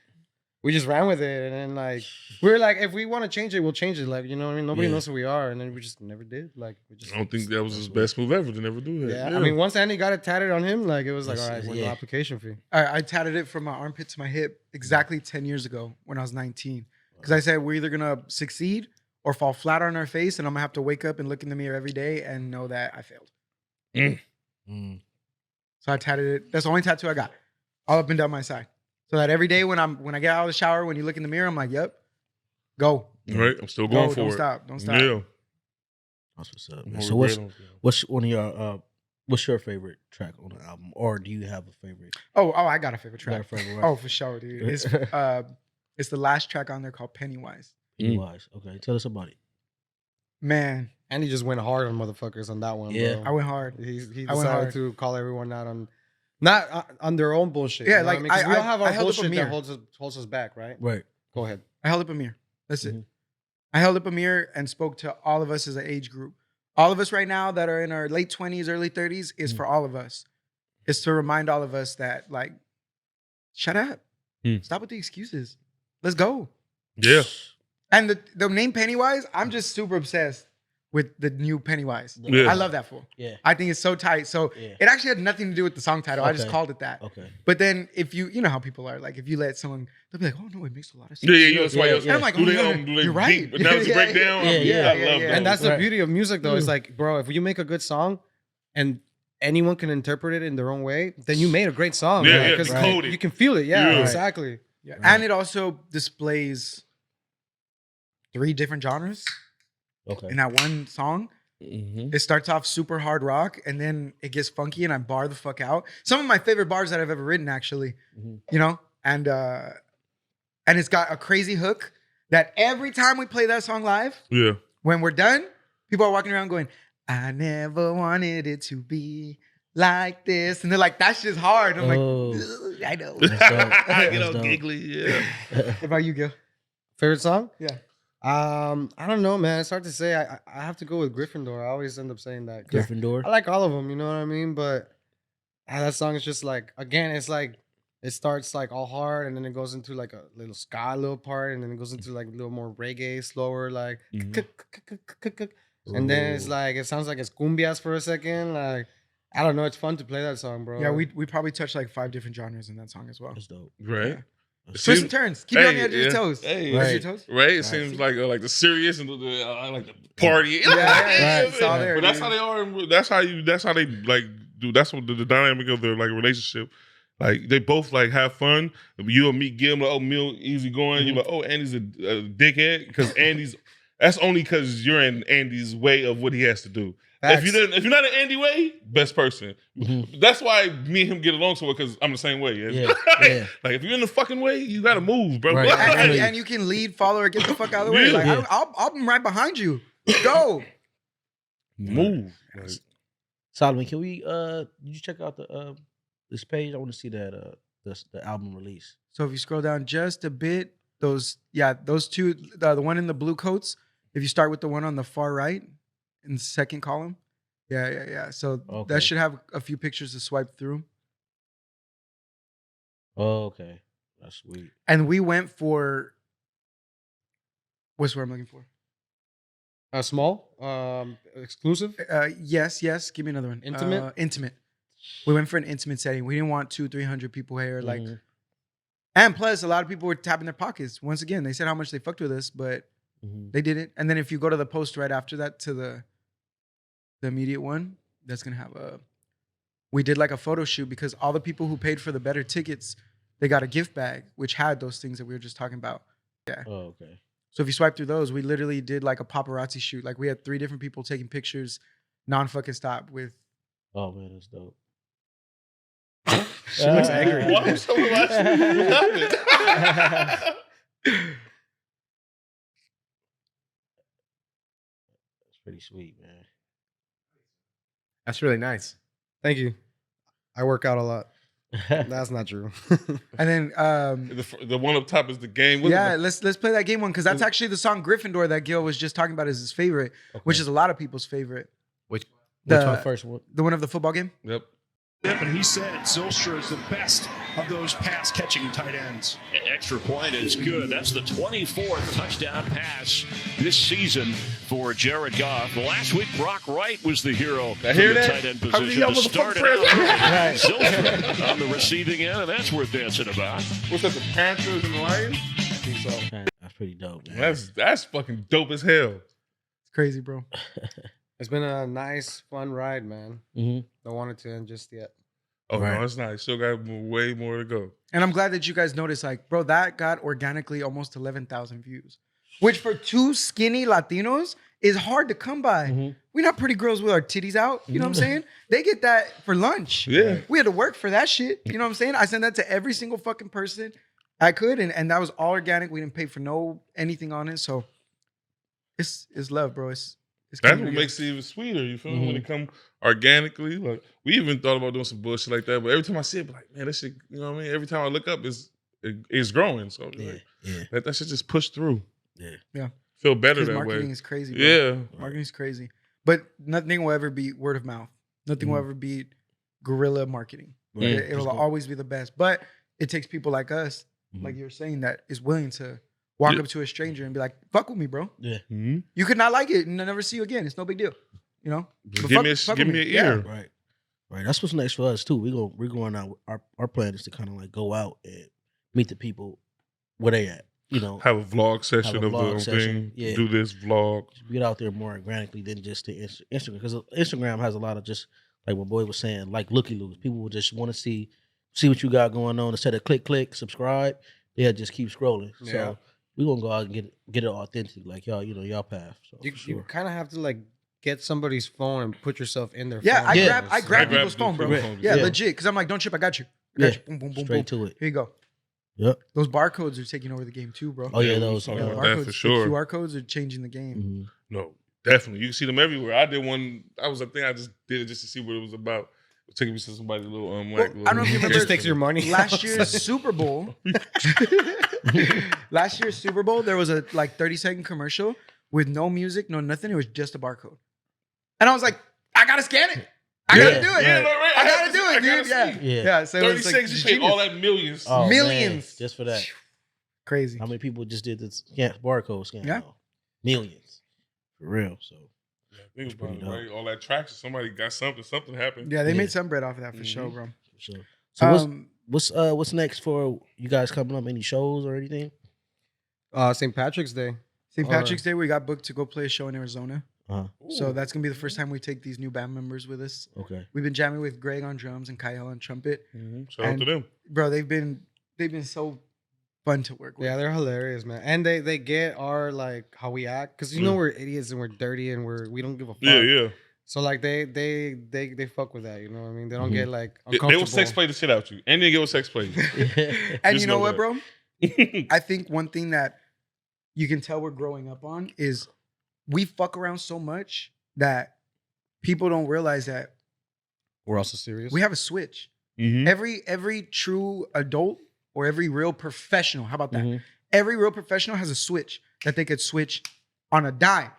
we just ran with it, and then like we were like, if we want to change it, we'll change it. Like, you know what I mean? Nobody knows who we are, and then we just never did. Like, we just. I don't think that was his best move ever to never do that. Yeah, I mean, once Andy got it tatted on him, like it was like, Yes, all right, well, yeah. no application fee. I tatted it from my armpit to my hip exactly 10 years ago when I was 19. Because I said we're either gonna succeed or fall flat on our face, and I'm gonna have to wake up and look in the mirror every day and know that I failed. Mm. So I tatted it. That's the only tattoo I got, all up and down my side. So that every day when I get out of the shower, when you look in the mirror, I'm like, yep, go. Right, I'm still going Go, for don't it. stop, don't stop. Yeah. That's what's up. No Man. So regret what's one of your what's your favorite track on the album, or do you have a favorite? Oh, I got a favorite You got track. a favorite, right? Oh, for sure, dude. It's the last track on there called Pennywise. Pennywise. Okay, tell us about it. Man, Andy just went hard on motherfuckers on that one. Yeah. bro. I went hard. He I went decided hard. to call everyone out on, not on their own bullshit. Yeah, you know like, what I mean? 'Cause we I- all have I our held up a bullshit mirror. that holds us back, right? Right. Go ahead. I held up a mirror. That's it. Mhm. I held up a mirror and spoke to all of us as an age group. All of us right now that are in our late 20s, early 30s is for all of us. It's to remind all of us that, like, shut up. Stop with the excuses. Let's go. Yeah. And the name Pennywise, I'm just super obsessed with the new Pennywise. Yeah. I love that fool. Yeah. I think it's so tight. So Yeah. it actually had nothing to do with the song title. I just Okay. called it that. Okay. But then if you know how people are, like if you let someone, they'll be like, oh no, it makes a lot of sense. Yeah, yeah, that's why. Yeah, And yeah. I'm like, do oh, they, yeah, do they you're right. deep announce the Yeah, breakdown? yeah, yeah, I yeah, love yeah. that. And that's the Right. beauty of music, though. It's like, bro, if you make a good song and anyone can interpret it in their own way, then you made a great song. Yeah, yeah, Because decode it. you can feel it. Yeah, Yeah. exactly. Yeah. Right. And it also displays 3 different genres Okay. in that one song. Mhm. It starts off super hard rock and then it gets funky and I bar the fuck out. Some of my favorite bars that I've ever written, actually, Mhm. you know, and it's got a crazy hook that every time we play that song live, Yeah. when we're done, people are walking around going, I never wanted it to be like this. And they're like, that's just hard. And I'm Oh. like, "Ugh, I know. That's dope. I get That's all dope. giggly. Yeah. What about you, Gil? Favorite song? Yeah. I don't know, man. It's hard to say. I have to go with Gryffindor. I always end up saying that. 'Cause Gryffindor. I like all of them, you know what I mean? But that song is just like, again, it's like it starts like all hard and then it goes into like a little ska little part and then it goes into like a little more reggae, slower, like, and then it's Ooh. like it sounds like it's cumbias for a second. Like, I don't know. It's fun to play that song, bro. Yeah, we probably touched like 5 different genres in that song as well. That's dope. Right. Yeah. It Twists seems- and turns. Keep you on the Hey, edge of your yeah. toes. Hey, Edge of right. your toes. Right? It Right. seems like the serious and like the party. yeah, Right. it's all there, But that's dude. how they are. That's how they like do. That's what the dynamic of their like relationship. Like they both like have fun. You and me, Gil, like, oh, Mill, easy going. You're like, oh, Andy's a dickhead because Andy's. That's only because you're in Andy's way of what he has to do. Facts. If you're not in Andy way, best person. Mhm. That's why me and him get along so well because I'm the same way. Yeah, yeah. Like if you're in the fucking way, you gotta move, bro. Right. And you can lead, follow, or get the fuck out of the way. Yeah. Like Yeah. I'll be right behind you. Go. Move. Solomon, can we did you check out the this page? I want to see that the album release. So if you scroll down just a bit, those two, the one in the blue coats. If you start with the one on the far right in the second column, yeah. So Okay. that should have a few pictures to swipe through. Oh, okay. That's sweet. And we went for what's what I'm looking for. Small, exclusive. Yes. Give me another one. Intimate? Intimate. We went for an intimate setting. We didn't want 200-300 people here. Like, Mhm. and plus, a lot of people were tapping their pockets. Once again, they said how much they fucked with us, but Mhm. they didn't. And then if you go to the post right after that to the immediate one, that's gonna have a. We did like a photo shoot because all the people who paid for the better tickets, they got a gift bag which had those things that we were just talking about. Oh, okay. So if you swipe through those, we literally did like a paparazzi shoot. Like we had 3 different people taking pictures, non-fucking stop with. Oh man, that's dope. She looks angry. Why am so laughing? That's pretty sweet, man. That's really nice. Thank you. I work out a lot. That's not true. And then The one up top is the game. What is yeah, it? let's play that game one because that's actually the song Gryffindor that Gil was just talking about is his favorite, which is a lot of people's favorite. Which the- one first? What? The one of the football game. Yep. And he said Zylstra is the best of those pass-catching tight ends. Extra point is good. That's the 24th touchdown pass this season for Jared Goff. Last week, Brock Wright was the hero from hear the that? tight end How many position y'all to start it motherfuckers out. Zylstra on the receiving end, and that's worth dancing about. What's that? The Panthers and the Lions? I think so. That's pretty dope, man. That's fucking dope as hell. It's crazy, bro. It's been a nice, fun ride, man. Mhm. Don't want it to end just yet. Oh Right. no, it's not. Still got way more to go. And I'm glad that you guys noticed, like, bro, that got organically almost 11,000 views, which for two skinny Latinos is hard to come by. Mhm. We're not pretty girls with our titties out. You know what I'm saying? They get that for lunch. Yeah. We had to work for that shit. You know what I'm saying? I sent that to every single fucking person I could, and that was all organic. We didn't pay for anything on it. So it's love, bro. It's That's coming what together. makes it even sweeter. You feel me? When it come organically, like we even thought about doing some bullshit like that. But every time I see it, be like, man, that shit. You know what I mean? Every time I look up, it's growing. So Yeah, like, yeah, that shit just push through. yeah. Feel better Because that marketing way. is crazy, bro. Yeah. Marketing's crazy. But nothing will ever beat word of mouth. Nothing will Mhm. ever beat guerrilla marketing. Right. It'll always be the best. But it takes people like us, like you're saying, that is willing to walk Yeah. up to a stranger and be like, fuck with me, bro. Yeah, Mm-hmm. You could not like it and I'll never see you again. It's no big deal. You know? But Give me a fuck give with me an Yeah. ear. right, right. That's what's next for us too. We're going out. Our plan is to kind of like go out and meet the people where they at. You know, Have a vlog session Have a of vlog the session, thing. yeah. Do this vlog. get out there more organically than just the Instagram, because Instagram has a lot of just like what Boy was saying, like looky loos. People will just want to see what you got going on instead of click, subscribe. They'll just keep scrolling. Yeah. So we're gonna go out and get it authentic, like y'all, y'all path. So You, for sure. you kind of have to like get somebody's phone and put yourself in their Yeah, phone. I Yeah. grab I grab people's phone, bro. people's phones. Yeah, Yeah. legit. Because I'm like, don't trip, I got you. Yeah. Boom, boom, boom, Straight boom. to it. Here you go. Yep. Those barcodes are taking over the game too, bro. Oh yeah, we those. talking Yeah, about barcodes, that for the sure. QR codes are changing the game. Mhm. No, definitely. You can see them everywhere. I did one. I was a thing. I just did it just to see what it was about. Taking me to somebody's little Well, like. I don't know if you It remember just takes your money. last year's Super Bowl. Last year's Super Bowl, there was a like 30-second commercial with no music, no nothing. It was just a barcode, and I was like, I gotta scan it. I Yeah, gotta do it. yeah. I gotta do it, dude. Yeah, Yeah. yeah. So it was 36. like You paid all that millions. Oh, man, Millions. just for that. crazy. How many people just did this barcode scan? Yeah. though? Millions. For real. So Think pretty about it, dope. right? All that traction. Somebody got something. Something happened. Yeah, they Yeah. made some bread off of that for sure, Mhm. bro. for sure. So Um, what's next for you guys coming up? Any shows or anything? St. Patrick's Day. St. Or- Patrick's Day, we got booked to go play a show in Arizona. Uh-huh. So that's gonna be the first time we take these new band members with us. Okay. We've been jamming with Greg on drums and Kyle on trumpet. Shout out to them. Bro, they've been so fun to work with. Yeah, they're hilarious, man. And they get our like how we act, because you know we're idiots and we're dirty and we don't give a fuck. Yeah. So like they fuck with that, you know what I mean? They don't Mhm. get like They uncomfortable. will sex play the shit out you. And they give a sex play. And Just you know know what, that. bro? I think one thing that you can tell we're growing up on is we fuck around so much that people don't realize that We're also serious. we have a switch. Mhm. Every true adult or every real professional, how about that? Mhm. Every real professional has a switch that they could switch on a dime.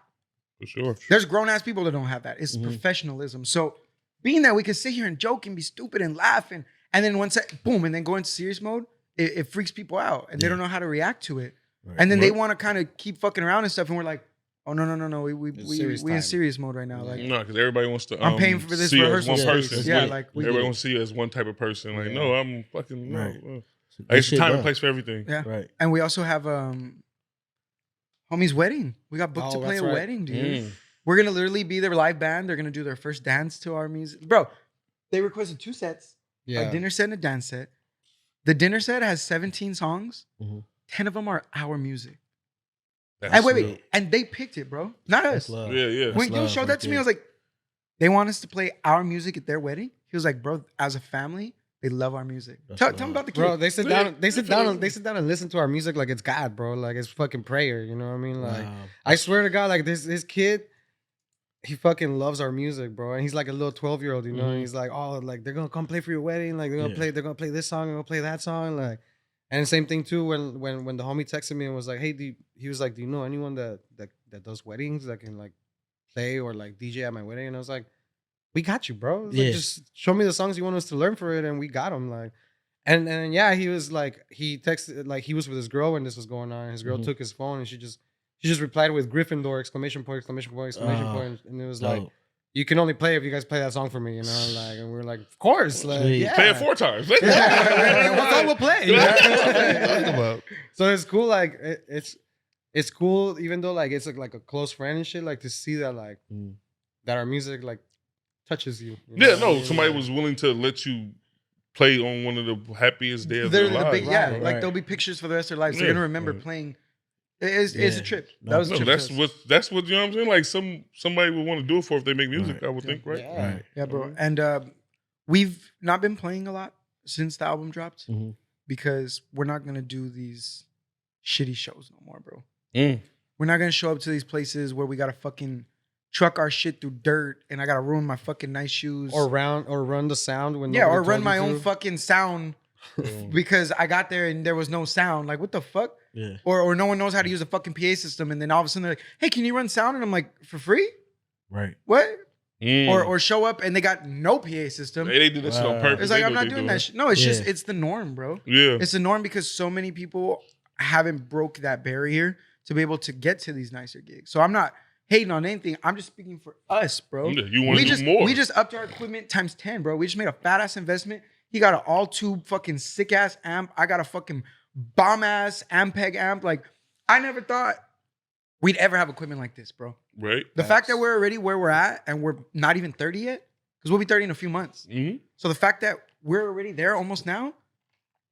For sure. There's grown ass people that don't have that. It's Mhm. professionalism. So being that we can sit here and joke and be stupid and laugh and then once that boom and then go into serious mode, it freaks people out and they Yeah. don't know how to react to it. Right. And then they Right. want to kind of keep fucking around and stuff, and we're like, oh no, we serious in time. serious mode right now. Like No, because everybody wants to. I'm paying for this see you as rehearsal one space. person. Yeah, Yeah. like we Everybody get wants to see you as one type of person. Like, Yeah. no, I'm fucking. No. Right. Like, Get it's shit time done. and place for everything. Yeah. Right. And we also have homie's wedding. We got booked to Oh, play a that's right. wedding, dude. Mm. We're gonna literally be their live band. They're gonna do their first dance to our music, bro. They requested 2 sets, yeah. a dinner set and a dance set. The dinner set has 17 songs. Mhm. 10 of them are our music. That's And wait, sweet. and they picked it, bro. Not That's us. love. Yeah, yeah. When you love showed right that to me, there. I was like, they want us to play our music at their wedding. He was like, bro, as a family, they love our music. That's Tell love. me about the kid. Bro, they sit Yeah, down. They sit definitely. down. They sit down and listen to our music like it's God, bro. Like it's fucking prayer. You know what I mean? Like Wow. I swear to God, like this kid, he fucking loves our music, bro. And he's like a little 12-year-old, you know. And Mhm. he's like, oh, like they're gonna come play for your wedding. Like they're gonna Yeah. play this song. They're gonna play that song. Like, and same thing too. When the homie texted me and was like, hey, he was like, do you know anyone that does weddings that can like play or like DJ at my wedding? And I was like, we got you, bro. It's Yeah. like, just show me the songs you want us to learn for it, and we got them. Like, and yeah, he was like, he texted, like, he was with his girl when this was going on. His girl took his phone, and she just replied with Gryffindor, exclamation point, exclamation point, exclamation point, and it was like, Dope. you can only play if you guys play that song for me, you know, like, and we were like, of course, like, Sweet. yeah. Play it 4 times. Yeah. What song we'll play? you know? Talk about. So it's cool, like it's cool, even though like it's like a close friend and shit, like to see that like that our music like touches you. You Yeah, know? no, somebody was willing to let you play on one of the happiest days of their Literally the lives. big, yeah. Right. Like there'll be pictures for the rest of their lives. They're Yeah. gonna remember Right. playing. It's a trip. No, That was a No, trip. that's what you know what I'm saying. Like somebody would want to do it for if they make music. Right. I would think, right? Yeah. Right. Yeah, bro. And we've not been playing a lot since the album dropped Mhm. because we're not gonna do these shitty shows no more, bro. Mm. We're not gonna show up to these places where we gotta fucking truck our shit through dirt and I gotta ruin my fucking nice shoes. Or run the sound when yeah, or nobody run told my you own to. fucking sound because I got there and there was no sound. Like, what the fuck? Yeah. Or no one knows how to use a fucking PA system, and then all of a sudden they're like, "Hey, can you run sound?" And I'm like, "For free? Right. What?" Mm. Or show up and they got no PA system. They did that shit on Wow. purpose. It's like They I'm know what not they doing that shit. No, it's just Yeah. it's the norm, bro. Yeah. It's the norm because so many people haven't broke that barrier to be able to get to these nicer gigs. So I'm not hating on anything. I'm just speaking for us, bro. Yeah, you want we to just do more. we just upped our equipment times 10, bro. We just made a fat ass investment. He got an all tube fucking sick ass amp. I got a fucking bomb ass Ampeg amp. Like, I never thought we'd ever have equipment like this, bro. right. The fact that we're already where we're at and we're not even 30 yet, because we'll be 30 in a few months. Mm-hmm. So the fact that we're already there almost now,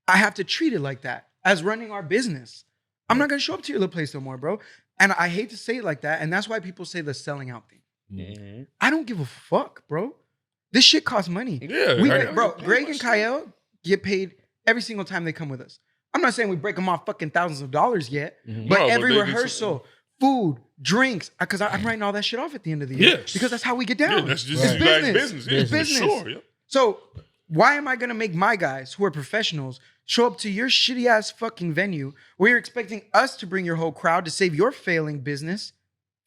I have to treat it like that as running our business. I'm not gonna show up to your little place no more, bro. And I hate to say it like that, and that's why people say the selling out thing. Mm-hmm. I don't give a fuck, bro. This shit costs money. Yeah, Bro, Greg and Kyle get paid every single time they come with us. I'm not saying we break them off fucking thousands of dollars yet, Mhm. but No, but every they do rehearsal, food, drinks, because I'm writing all that shit off at the end of the year. Yes. Because that's how we get Yeah, down. that's just It's you guys' business. business. Yeah, It's for business. Sure. Yeah. So why am I gonna make my guys who are professionals show up to your shitty ass fucking venue where you're expecting us to bring your whole crowd to save your failing business?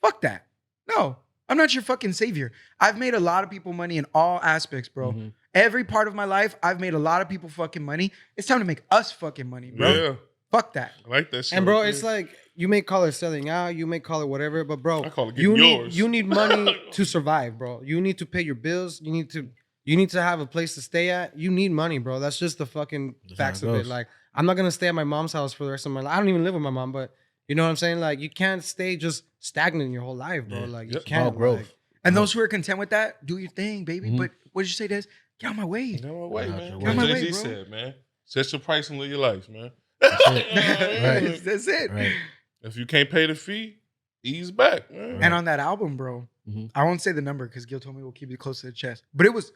Fuck that. No, I'm not your fucking savior. I've made a lot of people money in all aspects, bro. Mhm. Every part of my life, I've made a lot of people fucking money. It's time to make us fucking money, bro. Yeah. Fuck that. I like that shit. And bro, right it's there. like you may call it selling out, you may call it whatever, but bro, I call it you getting need yours. you need money to survive, bro. You need to pay your bills. You need to have a place to stay at. You need money, bro. That's just the fucking That's facts how it of it. goes. Like, I'm not gonna stay at my mom's house for the rest of my life. I don't even live with my mom, but you know what I'm saying? Like, you can't stay just stagnant your whole life, bro. Yeah. Like, you Yep. can't. All growth. like- And those who are content with that, do your thing, baby. Mhm. But what did you say, Des? Get out my way. Get out my way, Get out man. your Like way. Get out my Jay-Z way, bro. said, man. Set your price and live your life, man. Right. That's it. Right. If you can't pay the fee, ease back, man. And on that album, bro, Mhm. I won't say the number because Gil told me we'll keep it close to the chest. But it was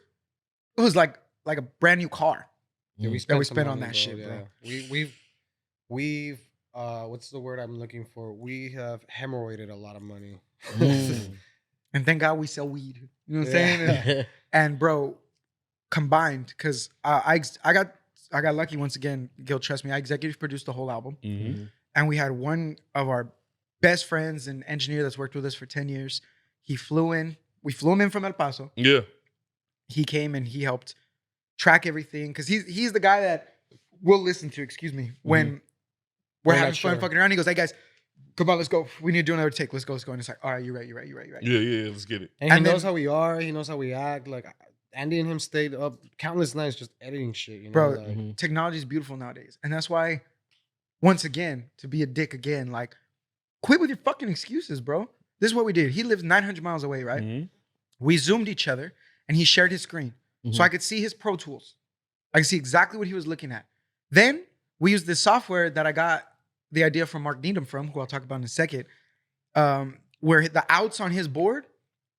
like a brand new car. Yeah, Mhm. we That we some spent on money, that shit, bro. We've what's the word I'm looking for? We have hemorrhoided a lot of money. Mm. And thank God we sell weed. You know what I'm saying? And, and bro, combined, because I got lucky once again. Gil, trust me, I executive produced the whole album, Mm-hmm. and we had one of our best friends and engineer that's worked with us for 10 years. He flew in. We flew him in from El Paso. Yeah. He came and he helped track everything because he's the guy that we'll listen to. Excuse me, when we're We're having not fun sure. fucking around. He goes, "Hey guys, come on, let's go. We need to do another take. Let's go. And it's like, all right, you're right. Yeah, let's get it. And he And then- knows how we are. He knows how we act. Like Andy and him stayed up countless nights just editing shit. You know, Bro, like, Mhm. Technology is beautiful nowadays, and that's why, once again, to be a dick again, like, quit with your fucking excuses, bro. This is what we did. He lives 900 miles away, right? Mhm. We zoomed each other, and he shared his screen, so Mhm. I could see his Pro Tools. I could see exactly what he was looking at. Then we used this software that I got the idea from Mark Needham from, who I'll talk about in a second, where the outs on his board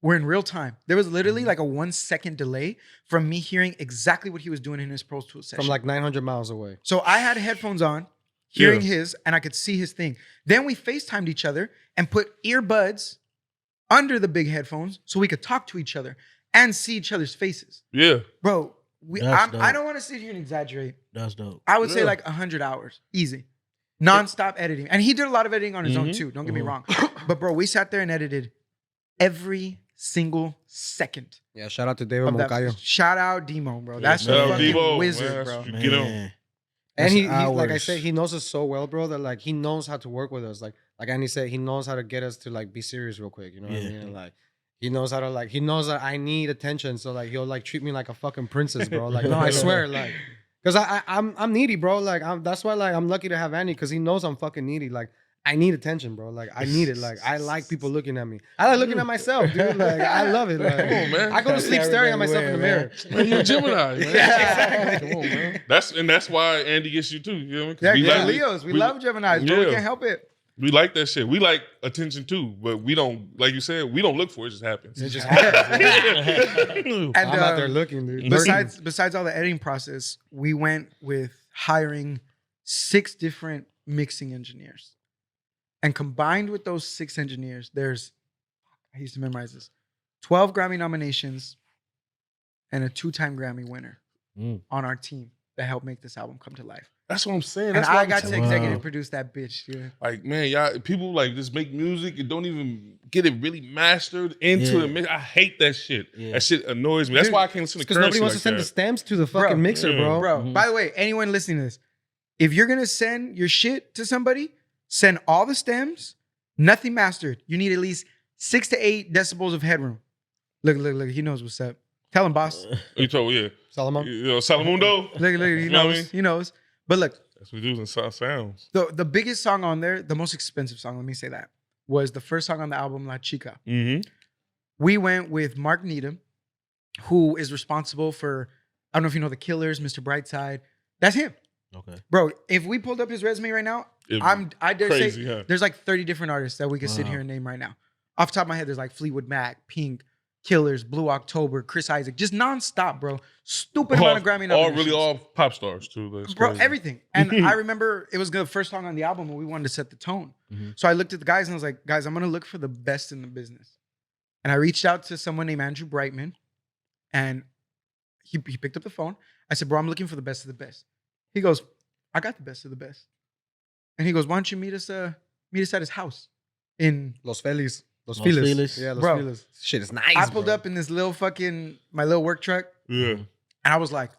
were in real time. There was literally like a 1 second delay from me hearing exactly what he was doing in his Pro Tools session. from like 900 miles away. So I had headphones on, hearing his, and I could see his thing. Then we FaceTimed each other and put earbuds under the big headphones so we could talk to each other and see each other's faces. Yeah. Bro, That's I dope. don't want to sit here and exaggerate. That's dope. I would say Yeah. like 100 hours, easy. Non-stop editing. And he did a lot of editing on his own Mhm. too, don't get me Mhm. wrong. But bro, we sat there and edited every single second Yeah, shout out to David of that. Moncayo. Shout out Demo, bro. That's shout a out fucking Demo, man. wizard, That's bro. what you get on. Man. And he That's like I hours. said, he knows us so well, bro, that like he knows how to work with us. Like Andy said, he knows how to get us to like be serious real quick. You know what I Yeah. mean? And, like he knows how to like he knows that I need attention, so like he'll like treat me like a fucking princess, bro. Like no, I swear, like because I'm needy, bro. Like that's why like I'm lucky to have Andy because he knows I'm fucking needy. Like I need attention, bro. Like I need it. Like I like people looking at me. I like looking at myself, dude. Like I love it. Like Come on, man. I go to sleep staring at myself in the mirror. Man, you're a Gemini, man. Yeah. Come on, man. That's why Andy gets you too. You know what I mean? 'Cause Yeah, we yeah, like- Leos. We love Geminis, bro. We Yeah. can't help it. We like that shit. We like attention too, but we don't, like you said, we don't look for it. It just happens. It just happens. And I'm out there looking, dude. besides all the editing process, we went with hiring 6 different mixing engineers. And combined with those 6 engineers, there's, I used to memorize this, 12 Grammy nominations and a 2-time Grammy winner on our team that helped make this album come to life. That's what I'm saying. And That's why I I'm got to telling you. executive produce that bitch, dude. Like, man, y'all people like just make music and don't even get it really mastered into Yeah. the mix. I hate that shit. Yeah. That shit annoys me. That's Dude, why I can't listen to Because currency nobody wants like to send that. the stamps to the fucking Bro, mixer, yeah. bro. Bro, Mhm. by the way, anyone listening to this, if you're gonna send your shit to somebody, send all the stems, nothing mastered. You need at least 6 to 8 decibels of headroom. Look, he knows what's up. Tell him, boss. You told, yeah. Solomon. You know, Salamundo. Look, he You know what I knows. mean? He knows. But look, That's what we do in sounds. the biggest song on there, the most expensive song, let me say that, was the first song on the album, La Chica. Mm-hmm. We went with Mark Needham, who is responsible for, I don't know if you know The Killers, Mr. Brightside. That's him. Okay. Bro, if we pulled up his resume right now, I dare crazy, say huh? there's like 30 different artists that we could sit Wow. here and name right now. Off the top of my head, there's like Fleetwood Mac, Pink, Killers, Blue October, Chris Isaac, just nonstop, bro. Stupid amount of Grammy all nominations. really all pop stars too. That's Bro, crazy. everything. And I remember it was the first song on the album and we wanted to set the tone. Mhm. So I looked at the guys and I was like, guys, I'm going to look for the best in the business. And I reached out to someone named Andrew Brightman and he picked up the phone. I said, bro, I'm looking for the best of the best. He goes, I got the best of the best. And he goes, why don't you meet us at his house in Los Feliz. Los Los Feliz. Feliz. Yeah, Los Bro. Feliz. Shit is nice. I pulled bro. up in this little my little work truck. Yeah. And I was like,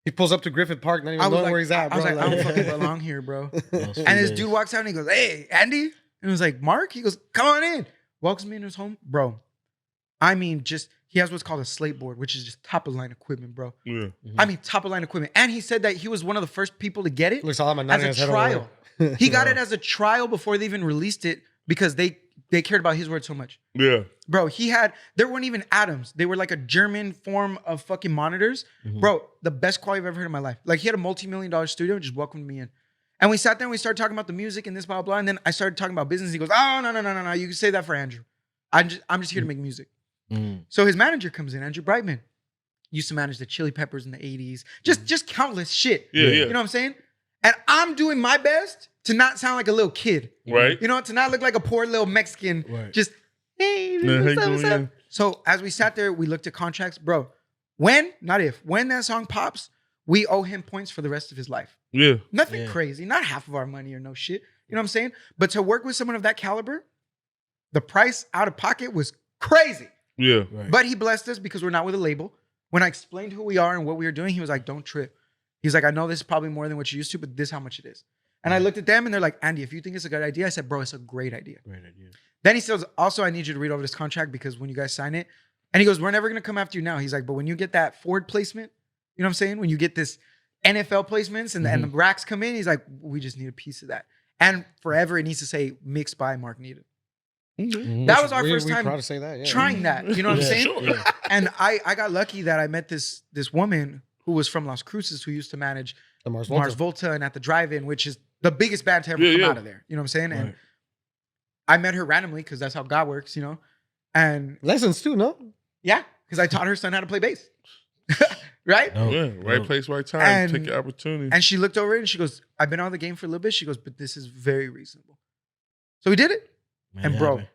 He pulls up to Griffith Park, not even knowing where he's at, I bro. was like, I don't fucking belong here, bro. Los And this Feliz. dude walks out and he goes, hey, Andy. And it was like, Mark? He goes, come on in. Welcomes me into his home. Bro, I mean, he has what's called a slate board, which is just top of line equipment, bro. Yeah. I mean, top of line equipment. And he said that he was one of the first people to get it Looks all I'm nodding as his a head over trial. there. He got it as a trial before they even released it because they cared about his word so much. Yeah. Bro, there weren't even atoms. They were like a German form of fucking monitors. Mhm. Bro, the best quality I've ever heard in my life. Like he had a multi-million-dollar studio and just welcomed me in. And we sat there and we started talking about the music and this, blah, blah, blah. And then I started talking about business. He goes, oh, no. You can say that for Andrew. I'm just here to make music. Mm. So his manager comes in, Andrew Brightman. Used to manage the Chili Peppers in the 80s. Just countless shit. Yeah. Yeah. You know what I'm saying? And I'm doing my best to not sound like a little kid. Right. You know, to not look like a poor little Mexican. Right. Just, hey, Yeah, what's how up, you what's doing, up? yeah. So as we sat there, we looked at contracts. Bro, when that song pops, we owe him points for the rest of his life. Yeah. Nothing Yeah. crazy, not half of our money or no shit. You know what I'm saying? But to work with someone of that caliber, the price out of pocket was crazy. Yeah. Right. But he blessed us because we're not with a label. When I explained who we are and what we were doing, he was like, don't trip. He's like, I know this is probably more than what you're used to, but this is how much it is. And I looked at them and they're like, Andy, if you think it's a good idea, I said, bro, it's a great idea. Great idea. Then he says, also, I need you to read over this contract because when you guys sign it, and he goes, we're never going to come after you now. He's like, but when you get that Ford placement, you know what I'm saying? When you get this NFL placements and the racks come in, he's like, we just need a piece of that. And forever, it needs to say mixed by Mark Needham. Mhm. That was our We first proud time to say that. Yeah. trying that. You know what I'm Yeah, saying? sure. Yeah. And I got lucky that I met this woman who was from Las Cruces who used to manage The Mars Volta. Mars Volta and at the drive-in, which is the biggest band to ever Yeah, come yeah. out of there. You know what I'm saying? And Right. I met her randomly because that's how God works, you know? And Lessons too, no? yeah, because I taught her son how to play bass. Right? Dope. Yeah. Right Dope. place, right time. And- Take your opportunity. And she looked over it and she goes, I've been out of the game for a little bit. She goes, but this is very reasonable. So we did it. Man, And yeah, bro, man.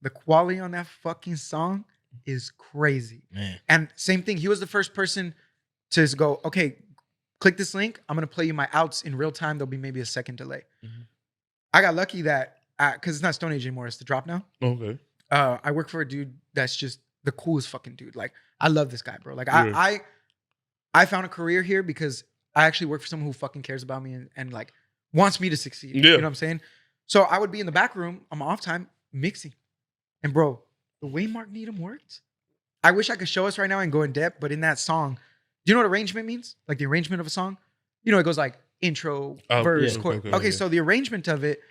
the quality on that fucking song is crazy. Man. And same thing, he was the first person to go, okay, click this link. I'm going to play you my outs in real time. There'll be maybe a second delay. Mhm. I got lucky that, because it's not Stone Age anymore, it's the Drop now. Okay. I work for a dude that's just the coolest fucking dude. Like, I love this guy, bro. Like, Yeah. I found a career here because I actually work for someone who fucking cares about me and like wants me to succeed. Yeah. You know what I'm saying? So I would be in the back room on my off time mixing. And bro, the way Mark Needham worked, I wish I could show us right now and go in depth, but in that song, do you know what arrangement means? Like the arrangement of a song? You know, it goes like intro, Oh, verse, yeah. chorus. Okay, Okay, yeah. so the arrangement of it,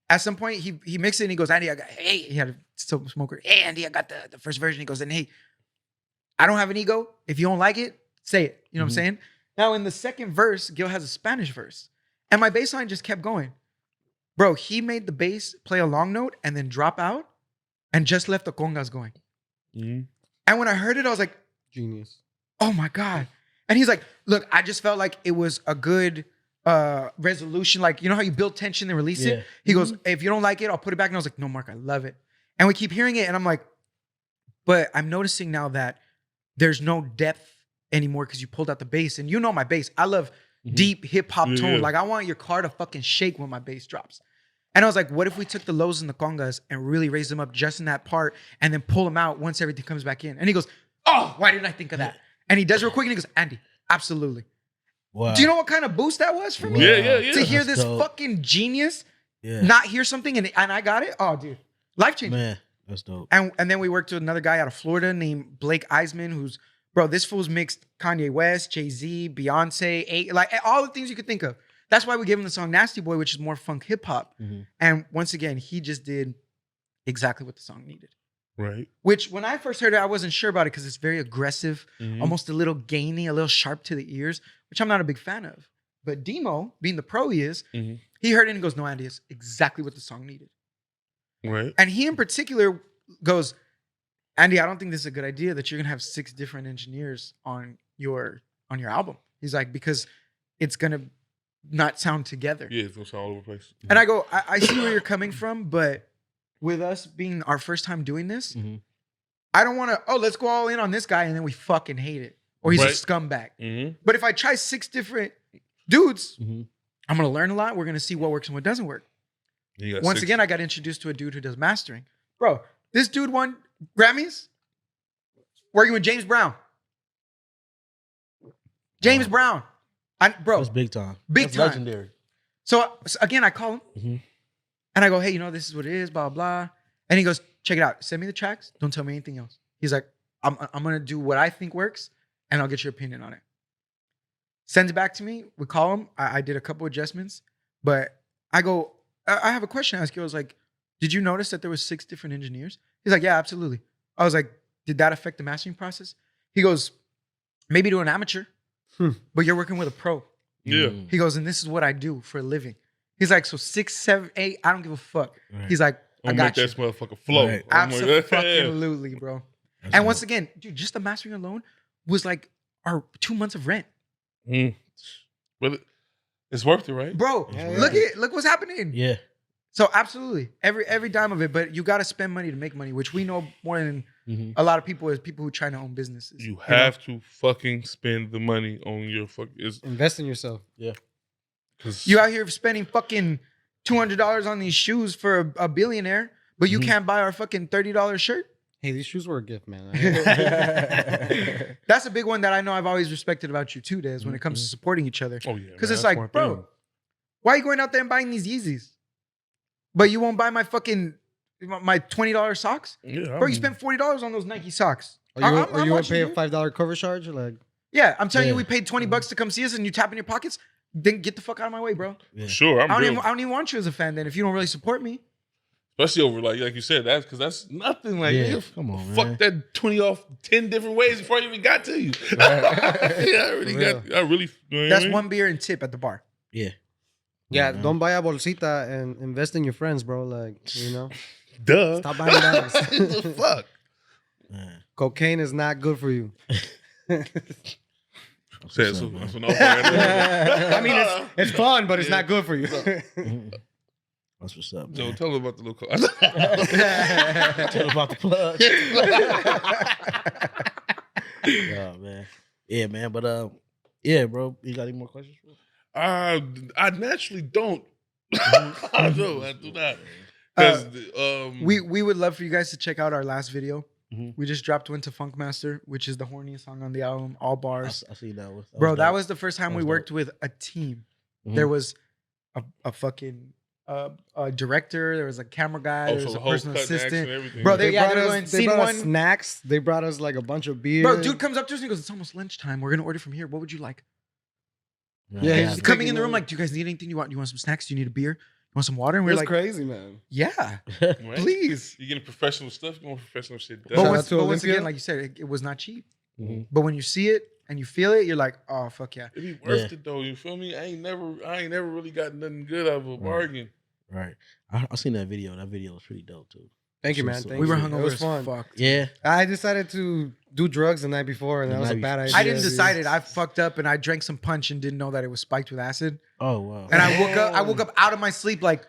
at some point he mixed it and he goes, Andy, he had a smoker. Hey, Andy, I got the first version. He goes, and hey, I don't have an ego. If you don't like it, say it. You know what I'm saying? Now in the second verse, Gil has a Spanish verse. And my bass line just kept going. Bro, he made the bass play a long note and then drop out and just left the congas going. Mm-hmm. And when I heard it, I was like, Genius. oh my God. And he's like, look, I just felt like it was a good resolution. Like, you know how you build tension and release Yeah. it? He goes, if you don't like it, I'll put it back. And I was like, no, Mark, I love it. And we keep hearing it. And I'm like, but I'm noticing now that there's no depth anymore because you pulled out the bass. And you know my bass. I love deep hip hop tone. Yeah. Like, I want your car to fucking shake when my bass drops. And I was like, what if we took the lows and the congas and really raised them up just in that part and then pull them out once everything comes back in? And he goes, oh, why didn't I think of that? And he does it real quick and he goes, Andy, absolutely. Wow. Do you know what kind of boost that was for me? Yeah. To hear That's this dope. fucking genius Yeah. not hear something and I got it? Oh, dude. Life changing. Man, that's dope. And then we worked with another guy out of Florida named Blake Eisman, who's, bro, this fool's mixed Kanye West, Jay-Z, Beyonce, like all the things you could think of. That's why we gave him the song Nasty Boy, which is more funk hip hop. And once again, he just did exactly what the song needed. Right. Which when I first heard it, I wasn't sure about it because it's very aggressive, Mhm. almost a little gainy, a little sharp to the ears, which I'm not a big fan of. But Demo, being the pro he is, Mhm. he heard it and goes, no, Andy, it's exactly what the song needed. Right. And he in particular goes, Andy, I don't think this is a good idea that you're gonna have 6 different engineers on your album. He's like, because it's gonna not sound together. Yeah, it's gonna sound all over the place. And I go, I see where you're coming from, but with us being our first time doing this, I don't want to, let's go all in on this guy and then we fucking hate it. Or he's Right. a scumbag. Mm-hmm. But if I try 6 different dudes, Mhm. I'm going to learn a lot. We're going to see what works and what doesn't work. Once again, I got introduced to a dude who does mastering. Bro, this dude won Grammys working with James Brown. James Brown. Bro, That's big time. Big That's time. legendary. So again, I call him Mhm. and I go, hey, this is what it is, blah, blah. And he goes, check it out. Send me the tracks. Don't tell me anything else. He's like, I'm going to do what I think works and I'll get your opinion on it. Sends it back to me. We call him. I did a couple adjustments, but I go, I have a question to ask you. I was like, did you notice that there was 6 different engineers? He's like, yeah, absolutely. I was like, did that affect the mastering process? He goes, maybe to an amateur, but you're working with a pro. Yeah. He goes, and this is what I do for a living. He's like, so 6, 7, 8, I don't give a fuck. Right. He's like, I I'm got gonna you. make that motherfucker flow. Right. I'm like, Absolutely, bro. That's And dope. once again, dude, just the mastering alone was like our 2 months of rent. Mm. But it's worth it, right? Bro, Yeah. look what's happening. Yeah. So absolutely, every dime of it, but you got to spend money to make money, which we know more than Mhm. a lot of people is people who try to own businesses. You know? have to fucking spend the money on your Invest in yourself. because You out here spending fucking $200 on these shoes for a billionaire, but you Mhm. can't buy our fucking $30 shirt. Hey, these shoes were a gift, man. That's a big one that I know I've always respected about you too, Des, when it comes to supporting each other. Oh yeah, Because man, it's that's like, one bro, thing. why are you going out there and buying these Yeezys? But you won't buy my fucking my $20 socks? Yeah, Bro, you spent $40 on those Nike socks. Or you I'm would watching pay a you. $5 cover charge? Like, Yeah, I'm telling you, Yeah. we paid $20 to come see us and you tap in your pockets. Then get the fuck out of my way, bro. Yeah. Sure, I I'm don't, real. even, I don't even want you as a fan then if you don't really support me. Especially over like you said, that's because that's nothing. Like, Yeah, yeah, come on, fuck man. that 20 off 10 different ways before I even got to you. Right. Yeah, I really For got. I really. You know what That's I mean? one beer and tip at the bar. Yeah. yeah, man. don't buy a bolsita and invest in your friends, bro. Like, Duh. Stop buying bags. What the fuck? Man. cocaine is not good for you. Said What's so. up, man? That's what I I mean, it's fun, but it's not good for you. Mhm. That's what's up, Joe, man. tell them about the little car. Tell about the plug. Oh man. Yeah, man. But yeah, bro. You got any more questions? Bro? I naturally don't. I do not. Because We would love for you guys to check out our last video. We just dropped Winter Funkmaster, which is the horniest song on the album, all bars. I see that one. Bro, that dope. was the first time That we was worked dope. with a team. Mhm. There was a fucking a director, there was a camera guy, there for was the a whole personal cut and action assistant. and everything. Bro, They yeah, brought they were us, going they scene brought us one. snacks. They brought us like a bunch of beer. Bro, dude comes up to us and he goes, "It's almost lunchtime. We're gonna order from here. What would you like?" Yeah, He's just coming taking in the room over. like, "Do you guys need anything? You want some snacks? Do you need a beer? You want some water?" And It we're was like, crazy, man. "Yeah, Right? please." You getting professional stuff, you want professional shit done. But Shout once, out to but once Olympia. again, like you said, it was not cheap. Mhm. But when you see it and you feel it, you're like, "Oh fuck yeah!" It be worth Yeah. it though. You feel me? I ain't never really got nothing good out of a bargain. Right. I seen that video. That video was pretty dope too. Thank you, Sure, man. so- Thank We were you. hungover It was as fun. fuck. Yeah. I decided to do drugs the night before, and The that was a night bad before. idea. I didn't dude. decide it. I fucked up and I drank some punch and didn't know that it was spiked with acid. Oh wow. And I woke up out of my sleep like,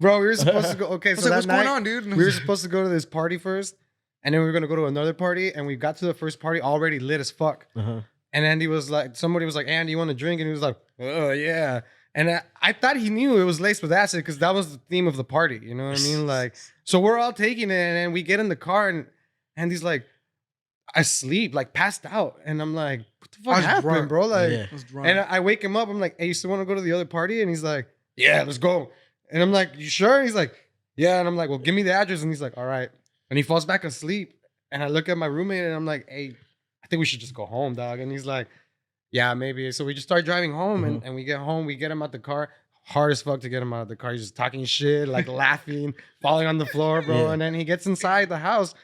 Bro, we were supposed to go. Okay, I was so like, that "What's night, going on, dude?" we were supposed to go to this party first, and then we were gonna go to another party, and we got to the first party already lit as fuck. Uh-huh. And Andy was like, somebody was like, "Andy, you want to drink?" And he was like, "Oh yeah." And I thought he knew it was laced with acid because that was the theme of the party. You know what I mean? Like, so we're all taking it, and then we get in the car, and Andy's like, asleep, like passed out, and I'm like, "What the I fuck was happened, drunk. bro?" Like, Yeah. I was drunk. and I wake him up. I'm like, "Hey, you still want to go to the other party?" And he's like, "Yeah, let's go." And I'm like, "You sure?" And he's like, "Yeah." And I'm like, "Well, give me the address." And he's like, "All right." And he falls back asleep. And I look at my roommate and I'm like, "Hey, I think we should just go home, dog." And he's like, "Yeah, maybe." So we just start driving home, and we get home. We get him out the car. Hard as fuck to get him out of the car. He's just talking shit, like laughing, falling on the floor, bro. Yeah. And then he gets inside the house,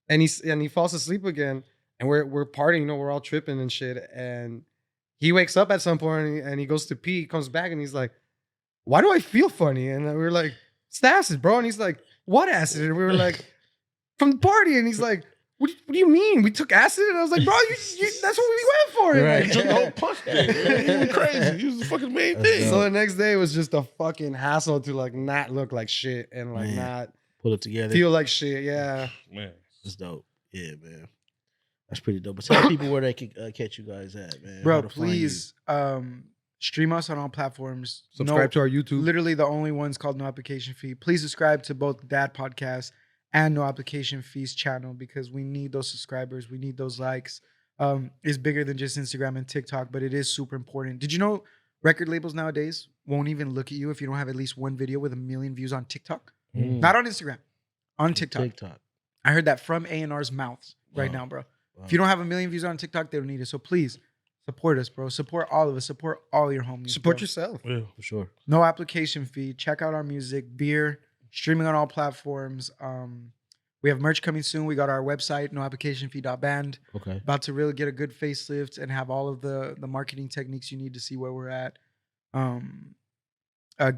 and he falls asleep again. And we're partying, you know, we're all tripping and shit. And he wakes up at some point and he goes to pee. He comes back and he's like, "Why do I feel funny?" And we were like, "It's the acid, bro." And he's like, "What acid?" And we were like, "From the party." And he's like, what do you mean? We took acid?" And I was like, "Bro, that's what we went for." And Right. You took the whole punch thing. You were crazy. You was the fucking main That's thing. dope. So the next day was just a fucking hassle to like not look like shit and like Man. not Pull it together. feel like shit. Yeah. Man. It's dope. Yeah, man. That's pretty dope. But tell people where they can catch you guys at, man. How Bro, to find you. please stream us on all platforms. Subscribe to our YouTube. Literally the only one's called No Application Fee. Please subscribe to both Dad Podcast and No Application Fees channel because we need those subscribers. We need those likes. It's bigger than just Instagram and TikTok, but it is super important. Did you know record labels nowadays won't even look at you if you don't have at least one video with 1 million views on TikTok? Mm. Not on Instagram, on TikTok. TikTok. I heard that from A&R's mouths right Wow. now, bro. Wow. If you don't have 1 million views on TikTok, they don't need it. So please support us, bro. Support all of us. Support all your homies. Support bro. yourself. Yeah. For sure. No application fee. Check out our music, beer, streaming on all platforms. We have merch coming soon. We got our website, noapplicationfee.band. Okay. About to really get a good facelift and have all of the marketing techniques you need to see where we're at.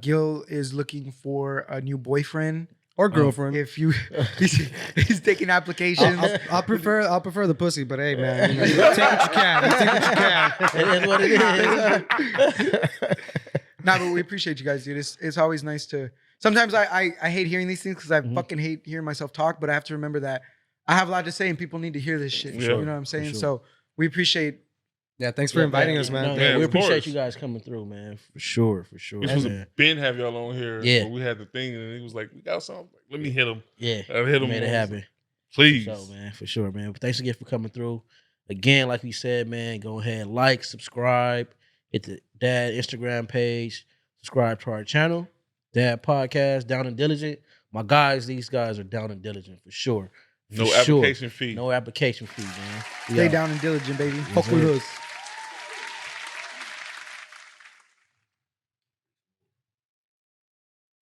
Gil is looking for a new boyfriend. Or girlfriend. If you, he's taking applications. I'll prefer the pussy, but hey, man, you know, you take what you can. You take what you can. It is what it is. Nah, but we appreciate you guys, dude. It's always nice to. Sometimes I hate hearing these things because I fucking hate hearing myself talk. But I have to remember that I have a lot to say and people need to hear this shit. Yeah. You know what I'm saying? sure. So we appreciate. Yeah, thanks for inviting us, man. No, Yeah, we of appreciate course. you guys coming through, man. For sure. For sure. We supposed man. to Ben have y'all on here. Yeah. But we had the thing and he was like, "We got something." Like, let me hit him. Yeah. I hit him. Made it happen. Please. So, man, for sure, man. But thanks again for coming through. Again, like we said, man, go ahead, like, subscribe, hit the Dad Instagram page, subscribe to our channel, Dad Podcast, Down and Diligent. My guys, these guys are down and diligent for sure. For No sure. application fee. No application fee, man. We Stay out. down and diligent, baby. Yes, Fuck with sir. us.